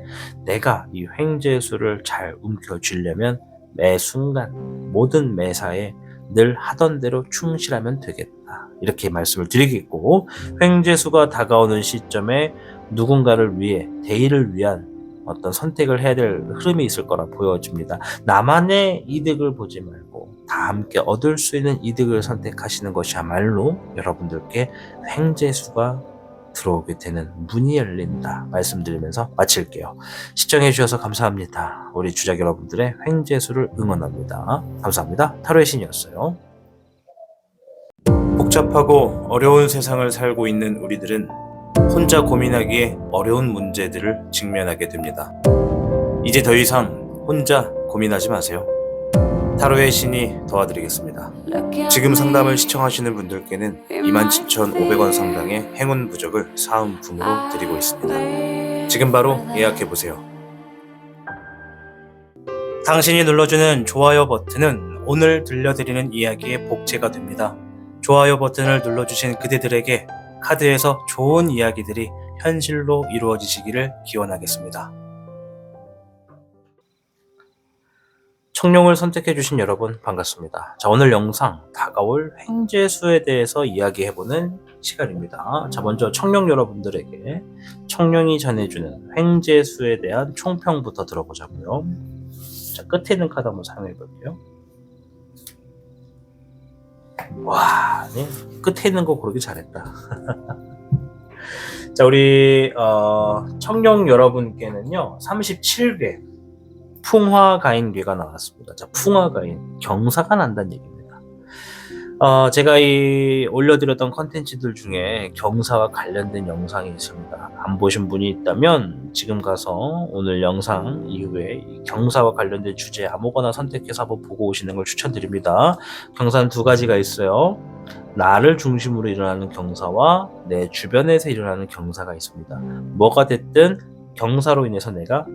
내가 이 횡재수를 잘 움켜쥐려면 매 순간 모든 매사에 늘 하던 대로 충실하면 되겠다. 이렇게 말씀을 드리겠고, 횡재수가 다가오는 시점에 누군가를 위해 대의를 위한 어떤 선택을 해야 될 흐름이 있을 거라 보여집니다. 나만의 이득을 보지 말고 다 함께 얻을 수 있는 이득을 선택하시는 것이야말로 여러분들께 횡재수가 들어오게 되는 문이 열린다 말씀드리면서 마칠게요. 시청해 주셔서 감사합니다. 우리 주작 여러분들의 횡재수를 응원합니다. 감사합니다. 타로의 신이었어요. 복잡하고 어려운 세상을 살고 있는 우리들은 혼자 고민하기에 어려운 문제들을 직면하게 됩니다. 이제 더 이상 혼자 고민하지 마세요. 타로의 신이 도와드리겠습니다. 지금 상담을 시청하시는 분들께는 27,500원 상당의 행운 부적을 사은품으로 드리고 있습니다. 지금 바로 예약해보세요. 당신이 눌러주는 좋아요 버튼은 오늘 들려드리는 이야기의 복제가 됩니다. 좋아요 버튼을 눌러주신 그대들에게 카드에서 좋은 이야기들이 현실로 이루어지시기를 기원하겠습니다. 청룡을 선택해주신 여러분 반갑습니다. 자, 오늘 영상 다가올 횡재수에 대해서 이야기해보는 시간입니다. 자, 먼저 청룡 여러분들에게 청룡이 전해주는 횡재수에 대한 총평부터 들어보자고요. 자, 끝에 있는 카드 한번 사용해볼게요. 와, 네, 끝에 있는 거 고르기 잘했다. 자, 우리 청룡 여러분께는요 37개 풍화가인괴가 나왔습니다. 자, 풍화가인, 경사가 난다는 얘기입니다. 제가 올려드렸던 컨텐츠들 중에 경사와 관련된 영상이 있습니다. 안 보신 분이 있다면 지금 가서 오늘 영상 이후에 이 경사와 관련된 주제 아무거나 선택해서 한번 보고 오시는 걸 추천드립니다. 경사는 두 가지가 있어요. 나를 중심으로 일어나는 경사와 내 주변에서 일어나는 경사가 있습니다. 뭐가 됐든 경사로 인해서 내가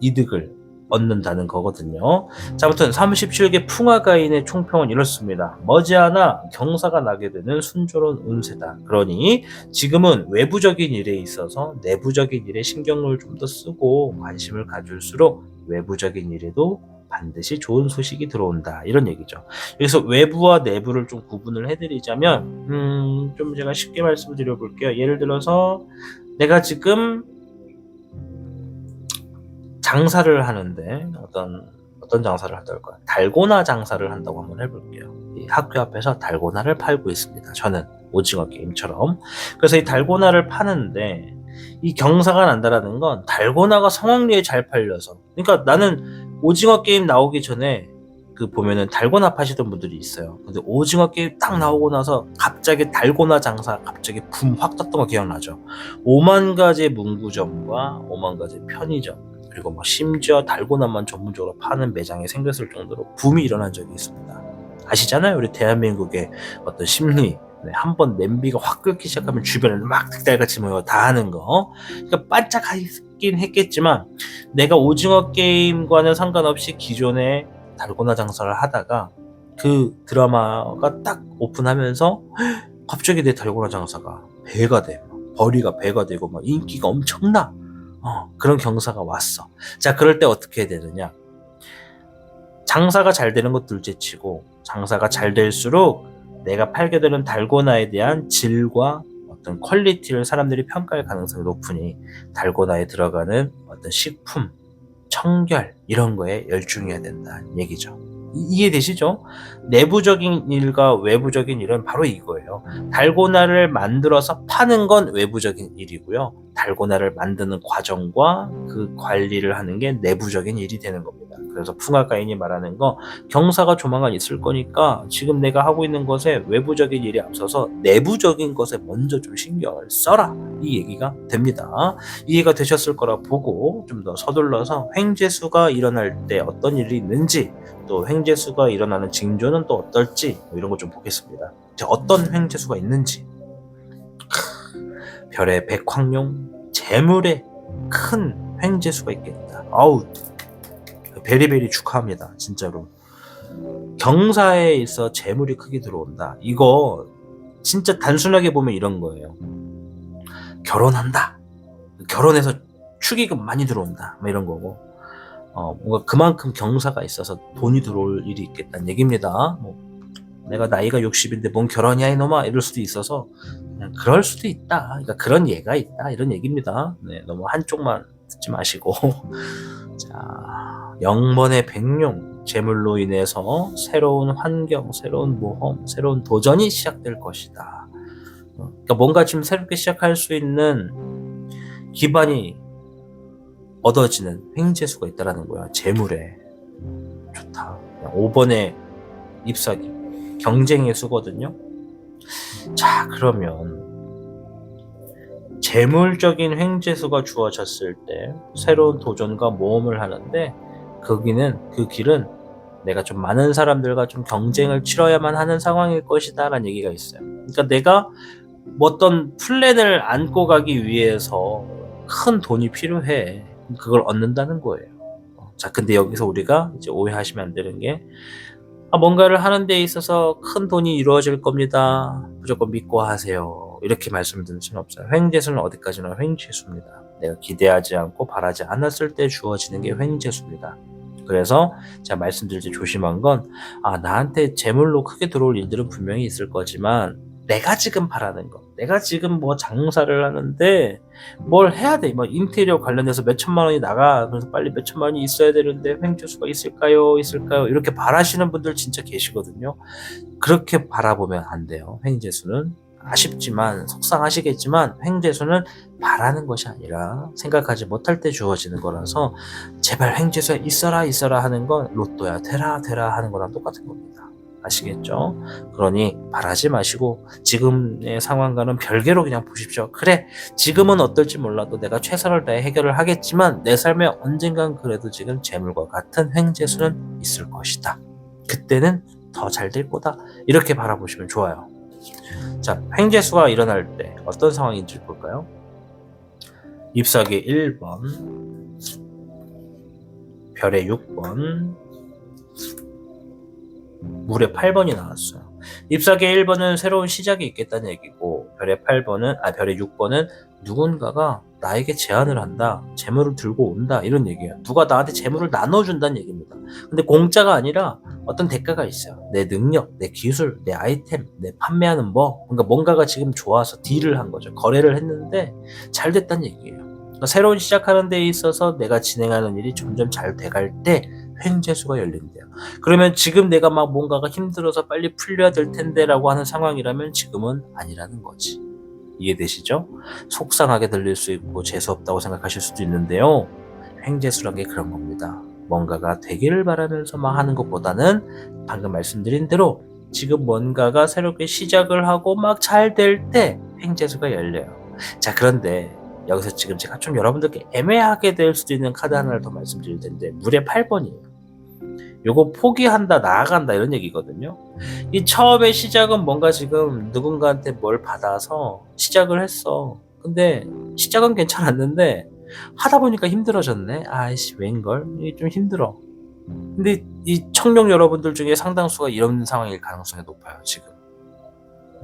이득을 얻는다는 거거든요. 자, 아무튼 37개 풍화가인의 총평은 이렇습니다. 머지않아 경사가 나게 되는 순조로운 운세다. 그러니 지금은 외부적인 일에 있어서 내부적인 일에 신경을 좀 더 쓰고 관심을 가질수록 외부적인 일에도 반드시 좋은 소식이 들어온다. 이런 얘기죠. 여기서 외부와 내부를 좀 구분을 해드리자면 좀 제가 쉽게 말씀을 드려볼게요. 예를 들어서 내가 지금 장사를 하는데 어떤 장사를 한다고 달고나 장사를 한다고 한번 해볼게요. 이 학교 앞에서 달고나를 팔고 있습니다. 저는 오징어 게임처럼. 그래서 이 달고나를 파는데 이 경사가 난다라는 건 달고나가 성황리에 잘 팔려서, 그러니까 나는 오징어 게임 나오기 전에 보면은 달고나 파시던 분들이 있어요. 근데 오징어 게임 딱 나오고 나서 갑자기 달고나 장사 갑자기 붐 확 떴던 거 기억나죠? 5만 가지의 문구점과 5만 가지의 편의점, 그리고 심지어 달고나만 전문적으로 파는 매장이 생겼을 정도로 붐이 일어난 적이 있습니다. 아시잖아요? 우리 대한민국의 어떤 심리. 네, 한번 냄비가 확 끓기 시작하면 주변에 막 득달같이 모여 다 하는 거. 그러니까 반짝하긴 했겠지만 내가 오징어 게임과는 상관없이 기존에 달고나 장사를 하다가 그 드라마가 딱 오픈하면서 갑자기 내 달고나 장사가 배가 돼. 벌이가 배가 되고 막 인기가 엄청나. 그런 경사가 왔어. 자, 그럴 때 어떻게 해야 되느냐? 장사가 잘 되는 것 둘째치고 장사가 잘 될수록 내가 팔게 되는 달고나에 대한 질과 어떤 퀄리티를 사람들이 평가할 가능성이 높으니 달고나에 들어가는 어떤 식품, 청결 이런 거에 열중해야 된다는 얘기죠. 이해되시죠? 내부적인 일과 외부적인 일은 바로 이거예요. 달고나를 만들어서 파는 건 외부적인 일이고요. 달고나를 만드는 과정과 그 관리를 하는 게 내부적인 일이 되는 겁니다. 그래서 풍화가인이 말하는 거, 경사가 조만간 있을 거니까 지금 내가 하고 있는 것에 외부적인 일이 앞서서 내부적인 것에 먼저 좀 신경을 써라. 이 얘기가 됩니다. 이해가 되셨을 거라 보고 좀 더 서둘러서 횡재수가 일어날 때 어떤 일이 있는지, 또 횡재수가 일어나는 징조는 또 어떨지 이런 거 좀 보겠습니다. 자, 어떤 횡재수가 있는지. 별의 백황룡, 재물에 큰 횡재수가 있겠다. 아우, 베리베리 축하합니다. 진짜로. 경사에 있어 재물이 크게 들어온다. 이거 진짜 단순하게 보면 이런 거예요. 결혼한다. 결혼해서 축의금 많이 들어온다. 뭐 이런 거고. 뭔가 그만큼 경사가 있어서 돈이 들어올 일이 있겠다는 얘기입니다. 내가 나이가 60인데 뭔 결혼이야 이놈아 이럴 수도 있어서 그냥 그럴 수도 있다. 그러니까 그런 예가 있다 이런 얘기입니다. 네, 너무 한쪽만 듣지 마시고. 자, 영번의 백룡, 재물로 인해서 새로운 환경, 새로운 모험, 새로운 도전이 시작될 것이다. 그러니까 뭔가 지금 새롭게 시작할 수 있는 기반이 얻어지는 횡재수가 있다라는 거야. 재물에. 좋다. 5번의 잎사귀. 경쟁의 수거든요. 자, 그러면 재물적인 횡재수가 주어졌을 때 새로운 도전과 모험을 하는데 그 길은 내가 좀 많은 사람들과 좀 경쟁을 치러야만 하는 상황일 것이다 라는 얘기가 있어요. 그러니까 내가 어떤 플랜을 안고 가기 위해서 큰 돈이 필요해. 그걸 얻는다는 거예요. 자, 근데 여기서 우리가 이제 오해하시면 안 되는 게 뭔가를 하는 데 있어서 큰 돈이 이루어질 겁니다. 무조건 믿고 하세요. 이렇게 말씀드릴 수는 없어요. 횡재수는 어디까지나 횡재수입니다. 내가 기대하지 않고 바라지 않았을 때 주어지는 게 횡재수입니다. 그래서 제가 말씀드릴 때 조심한 건 나한테 재물로 크게 들어올 일들은 분명히 있을 거지만 내가 지금 바라는 거, 내가 지금 뭐 장사를 하는데 뭘 해야 돼. 뭐 인테리어 관련해서 몇 천만 원이 나가. 그래서 빨리 몇 천만 원이 있어야 되는데 횡재수가 있을까요? 이렇게 바라시는 분들 진짜 계시거든요. 그렇게 바라보면 안 돼요. 횡재수는 아쉽지만 속상하시겠지만 횡재수는 바라는 것이 아니라 생각하지 못할 때 주어지는 거라서 제발 횡재수가 있어라 하는 건 로또야 되라 하는 거랑 똑같은 겁니다. 아시겠죠? 그러니 바라지 마시고 지금의 상황과는 별개로 그냥 보십시오. 그래, 지금은 어떨지 몰라도 내가 최선을 다해 해결을 하겠지만 내 삶에 언젠간 그래도 지금 재물과 같은 횡재수는 있을 것이다. 그때는 더 잘 될 거다. 이렇게 바라보시면 좋아요. 자, 횡재수가 일어날 때 어떤 상황인지 볼까요? 잎사귀 1번, 별의 6번, 물의 8번이 나왔어요. 잎사귀 1번은 새로운 시작이 있겠다는 얘기고 별의 6번은 누군가가 나에게 제안을 한다, 재물을 들고 온다 이런 얘기예요. 누가 나한테 재물을 나눠준다는 얘기입니다. 근데 공짜가 아니라 어떤 대가가 있어요. 내 능력, 내 기술, 내 아이템, 내 판매하는 그러니까 뭔가가 지금 좋아서 딜을 한 거죠. 거래를 했는데 잘 됐다는 얘기예요. 그러니까 새로운 시작하는 데 있어서 내가 진행하는 일이 점점 잘 돼갈 때 횡재수가 열린대요. 그러면 지금 내가 막 뭔가가 힘들어서 빨리 풀려야 될 텐데 라고 하는 상황이라면 지금은 아니라는 거지. 이해되시죠? 속상하게 들릴 수 있고 재수없다고 생각하실 수도 있는데요. 횡재수란 게 그런 겁니다. 뭔가가 되기를 바라면서 막 하는 것보다는 방금 말씀드린 대로 지금 뭔가가 새롭게 시작을 하고 막 잘 될 때 횡재수가 열려요. 자, 그런데 여기서 지금 제가 좀 여러분들께 애매하게 될 수도 있는 카드 하나를 더 말씀드릴 텐데 물의 8번이에요. 요거 포기한다, 나아간다 이런 얘기거든요. 이 처음에 시작은 뭔가 지금 누군가한테 뭘 받아서 시작을 했어. 근데 시작은 괜찮았는데 하다 보니까 힘들어졌네. 아이씨, 웬걸? 이게 좀 힘들어. 근데 이 청룡 여러분들 중에 상당수가 이런 상황일 가능성이 높아요, 지금.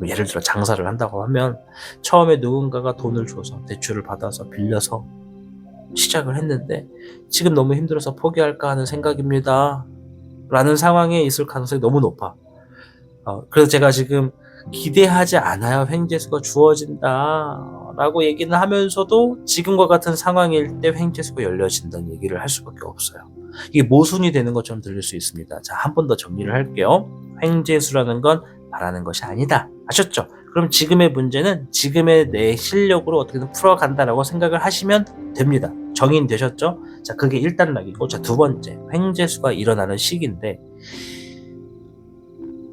예를 들어 장사를 한다고 하면 처음에 누군가가 돈을 줘서 대출을 받아서 빌려서 시작을 했는데 지금 너무 힘들어서 포기할까 하는 생각입니다 라는 상황에 있을 가능성이 너무 높아. 그래서 제가 지금 기대하지 않아요, 횡재수가 주어진다 라고 얘기는 하면서도 지금과 같은 상황일 때 횡재수가 열려진다는 얘기를 할 수밖에 없어요. 이게 모순이 되는 것처럼 들릴 수 있습니다. 자, 한 번 더 정리를 할게요. 횡재수라는 건 바라는 것이 아니다. 아셨죠? 그럼 지금의 문제는 지금의 내 실력으로 어떻게든 풀어간다라고 생각을 하시면 됩니다. 정의는 되셨죠? 자, 그게 1단락이고, 자, 두 번째, 횡재수가 일어나는 시기인데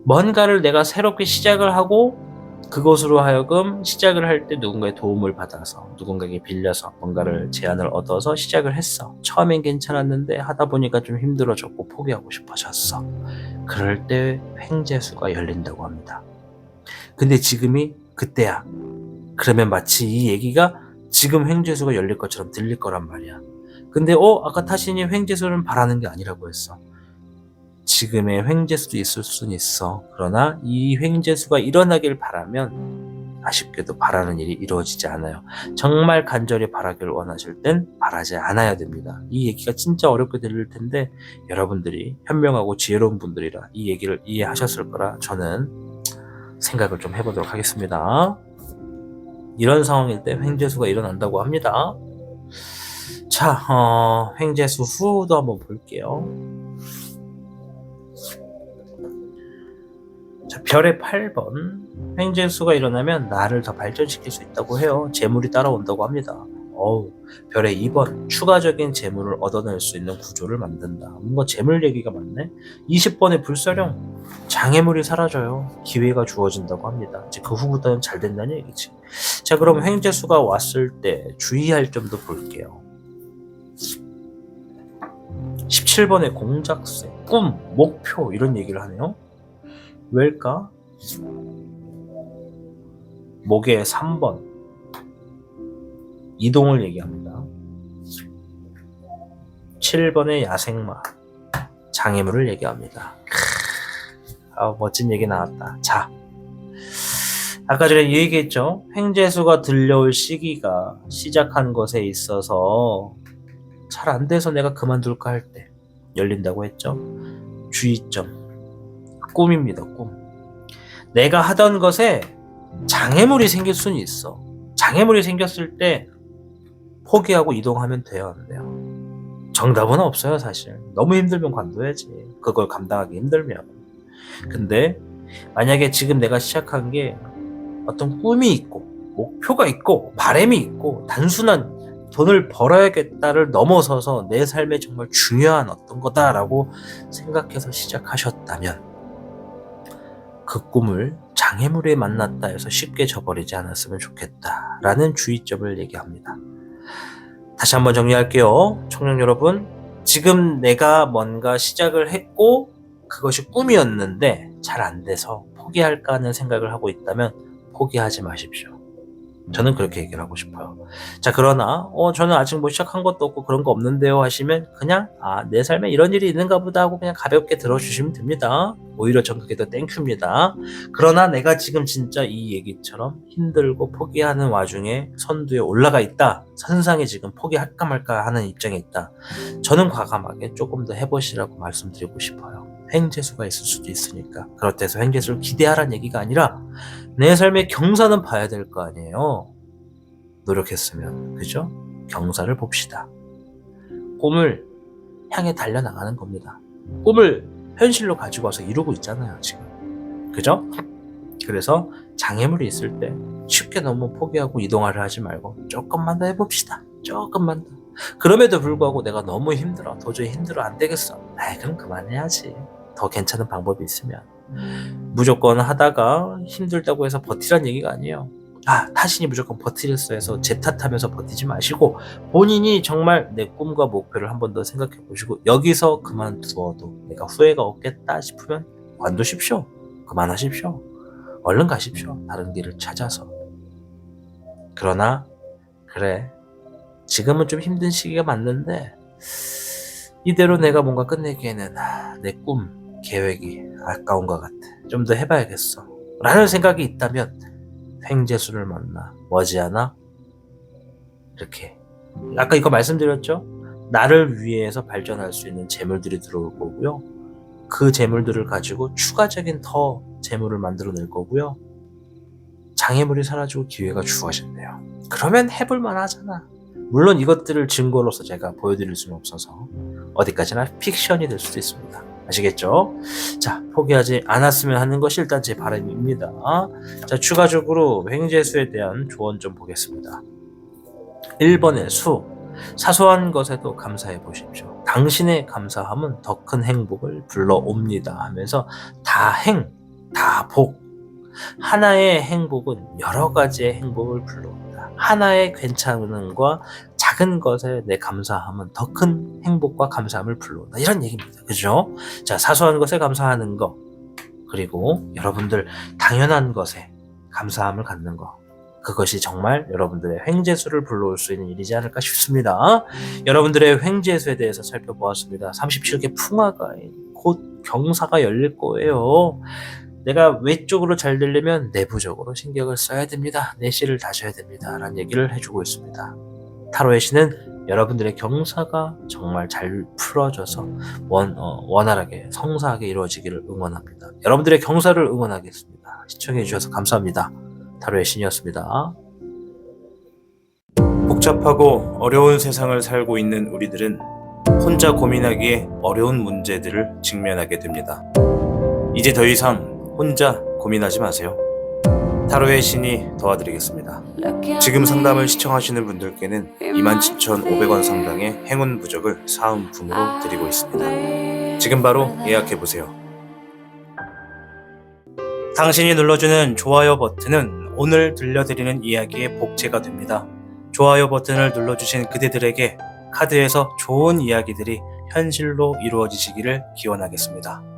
뭔가를 내가 새롭게 시작을 하고 그것으로 하여금 시작을 할 때 누군가의 도움을 받아서 누군가에게 빌려서 뭔가를 제안을 얻어서 시작을 했어. 처음엔 괜찮았는데 하다 보니까 좀 힘들어졌고 포기하고 싶어졌어. 그럴 때 횡재수가 열린다고 합니다. 근데 지금이 그때야. 그러면 마치 이 얘기가 지금 횡재수가 열릴 것처럼 들릴 거란 말이야. 근데 아까 타신이 횡재수는 바라는 게 아니라고 했어. 지금의 횡재수도 있을 수는 있어. 그러나 이 횡재수가 일어나길 바라면 아쉽게도 바라는 일이 이루어지지 않아요. 정말 간절히 바라기를 원하실 땐 바라지 않아야 됩니다. 이 얘기가 진짜 어렵게 들릴 텐데 여러분들이 현명하고 지혜로운 분들이라 이 얘기를 이해하셨을 거라 저는 생각을 좀 해보도록 하겠습니다. 이런 상황일 때 횡재수가 일어난다고 합니다. 자, 횡재수 후도 한번 볼게요. 자, 별의 8번. 횡재수가 일어나면 나를 더 발전시킬 수 있다고 해요. 재물이 따라온다고 합니다. 별의 2번. 추가적인 재물을 얻어낼 수 있는 구조를 만든다. 뭔가 재물 얘기가 많네. 20번의 불사령. 장애물이 사라져요. 기회가 주어진다고 합니다. 이제 그 후부터는 잘 된다는 얘기지. 자, 그럼 횡재수가 왔을 때 주의할 점도 볼게요. 17번의 공작새, 꿈, 목표 이런 얘기를 하네요. 왜일까? 목의 3번 이동을 얘기합니다. 7번의 야생마, 장애물을 얘기합니다. 멋진 얘기 나왔다. 자, 아까 전에 얘기했죠. 횡재수가 들려올 시기가 시작한 것에 있어서 잘 안 돼서 내가 그만둘까 할 때 열린다고 했죠. 주의점, 꿈입니다. 꿈. 내가 하던 것에 장애물이 생길 수는 있어. 장애물이 생겼을 때 포기하고 이동하면 돼요, 안 돼요? 정답은 없어요, 사실. 너무 힘들면 관둬야지. 그걸 감당하기 힘들면. 근데 만약에 지금 내가 시작한 게 어떤 꿈이 있고 목표가 있고 바람이 있고 단순한 돈을 벌어야겠다를 넘어서서 내 삶에 정말 중요한 어떤 거다라고 생각해서 시작하셨다면 그 꿈을 장애물에 만났다 해서 쉽게 저버리지 않았으면 좋겠다라는 주의점을 얘기합니다. 다시 한번 정리할게요. 청년 여러분, 지금 내가 뭔가 시작을 했고 그것이 꿈이었는데 잘 안 돼서 포기할까 하는 생각을 하고 있다면 포기하지 마십시오. 저는 그렇게 얘기를 하고 싶어요. 자, 그러나 저는 아직 뭐 시작한 것도 없고 그런 거 없는데요 하시면 그냥 내 삶에 이런 일이 있는가 보다 하고 그냥 가볍게 들어주시면 됩니다. 오히려 전 그게 더 땡큐입니다. 그러나 내가 지금 진짜 이 얘기처럼 힘들고 포기하는 와중에 선두에 올라가 있다. 선상에 지금 포기할까 말까 하는 입장에 있다. 저는 과감하게 조금 더 해보시라고 말씀드리고 싶어요. 횡재수가 있을 수도 있으니까. 그렇다 해서 횡재수를 기대하라는 얘기가 아니라 내 삶의 경사는 봐야 될 거 아니에요. 노력했으면. 그죠? 경사를 봅시다. 꿈을 향해 달려나가는 겁니다. 꿈을 현실로 가지고 와서 이루고 있잖아요, 지금. 그죠? 그래서 장애물이 있을 때 쉽게 너무 포기하고 이동하려 하지 말고 조금만 더 해봅시다. 조금만 더. 그럼에도 불구하고 내가 너무 힘들어. 도저히 힘들어. 안 되겠어. 그럼 그만해야지. 더 괜찮은 방법이 있으면. 무조건 하다가 힘들다고 해서 버티란 얘기가 아니에요. 타신이 무조건 버티겠어 해서 제 탓하면서 버티지 마시고 본인이 정말 내 꿈과 목표를 한 번 더 생각해 보시고 여기서 그만두어도 내가 후회가 없겠다 싶으면 관두십시오. 그만하십시오. 얼른 가십시오. 다른 길을 찾아서. 그러나 그래, 지금은 좀 힘든 시기가 맞는데 이대로 내가 뭔가 끝내기에는 내 꿈, 계획이 아까운 것 같아. 좀 더 해봐야겠어 라는 생각이 있다면 횡재수를 만나 머지않아 이렇게 아까 이거 말씀드렸죠? 나를 위해서 발전할 수 있는 재물들이 들어올 거고요. 그 재물들을 가지고 추가적인 더 재물을 만들어낼 거고요. 장애물이 사라지고 기회가 주어진대요. 그러면 해볼만 하잖아. 물론 이것들을 증거로서 제가 보여드릴 수는 없어서 어디까지나 픽션이 될 수도 있습니다. 아시겠죠? 자, 포기하지 않았으면 하는 것이 일단 제 바람입니다. 자, 추가적으로 횡재수에 대한 조언 좀 보겠습니다. 1번의 수, 사소한 것에도 감사해 보십시오. 당신의 감사함은 더 큰 행복을 불러옵니다 하면서 다행, 다복, 하나의 행복은 여러 가지의 행복을 불러옵니다. 하나의 괜찮음과 작은 것에 내 감사함은 더 큰 행복과 감사함을 불러온다. 이런 얘기입니다. 그죠? 자, 사소한 것에 감사하는 거, 그리고 여러분들 당연한 것에 감사함을 갖는 거, 그것이 정말 여러분들의 횡재수를 불러올 수 있는 일이지 않을까 싶습니다. 여러분들의 횡재수에 대해서 살펴보았습니다. 37개 풍화가 곧 경사가 열릴 거예요. 내가 외적으로 잘 되려면 내부적으로 신경을 써야 됩니다. 내실을 다져야 됩니다. 라는 얘기를 해주고 있습니다. 타로의 신은 여러분들의 경사가 정말 잘 풀어져서 원활하게 성사하게 이루어지기를 응원합니다. 여러분들의 경사를 응원하겠습니다. 시청해 주셔서 감사합니다. 타로의 신이었습니다. 복잡하고 어려운 세상을 살고 있는 우리들은 혼자 고민하기에 어려운 문제들을 직면하게 됩니다. 이제 더 이상 혼자 고민하지 마세요. 타로의 신이 도와드리겠습니다. 지금 상담을 시청하시는 분들께는 27,500원 상당의 행운 부적을 사은품으로 드리고 있습니다. 지금 바로 예약해보세요. 당신이 눌러주는 좋아요 버튼은 오늘 들려드리는 이야기의 복제가 됩니다. 좋아요 버튼을 눌러주신 그대들에게 카드에서 좋은 이야기들이 현실로 이루어지시기를 기원하겠습니다.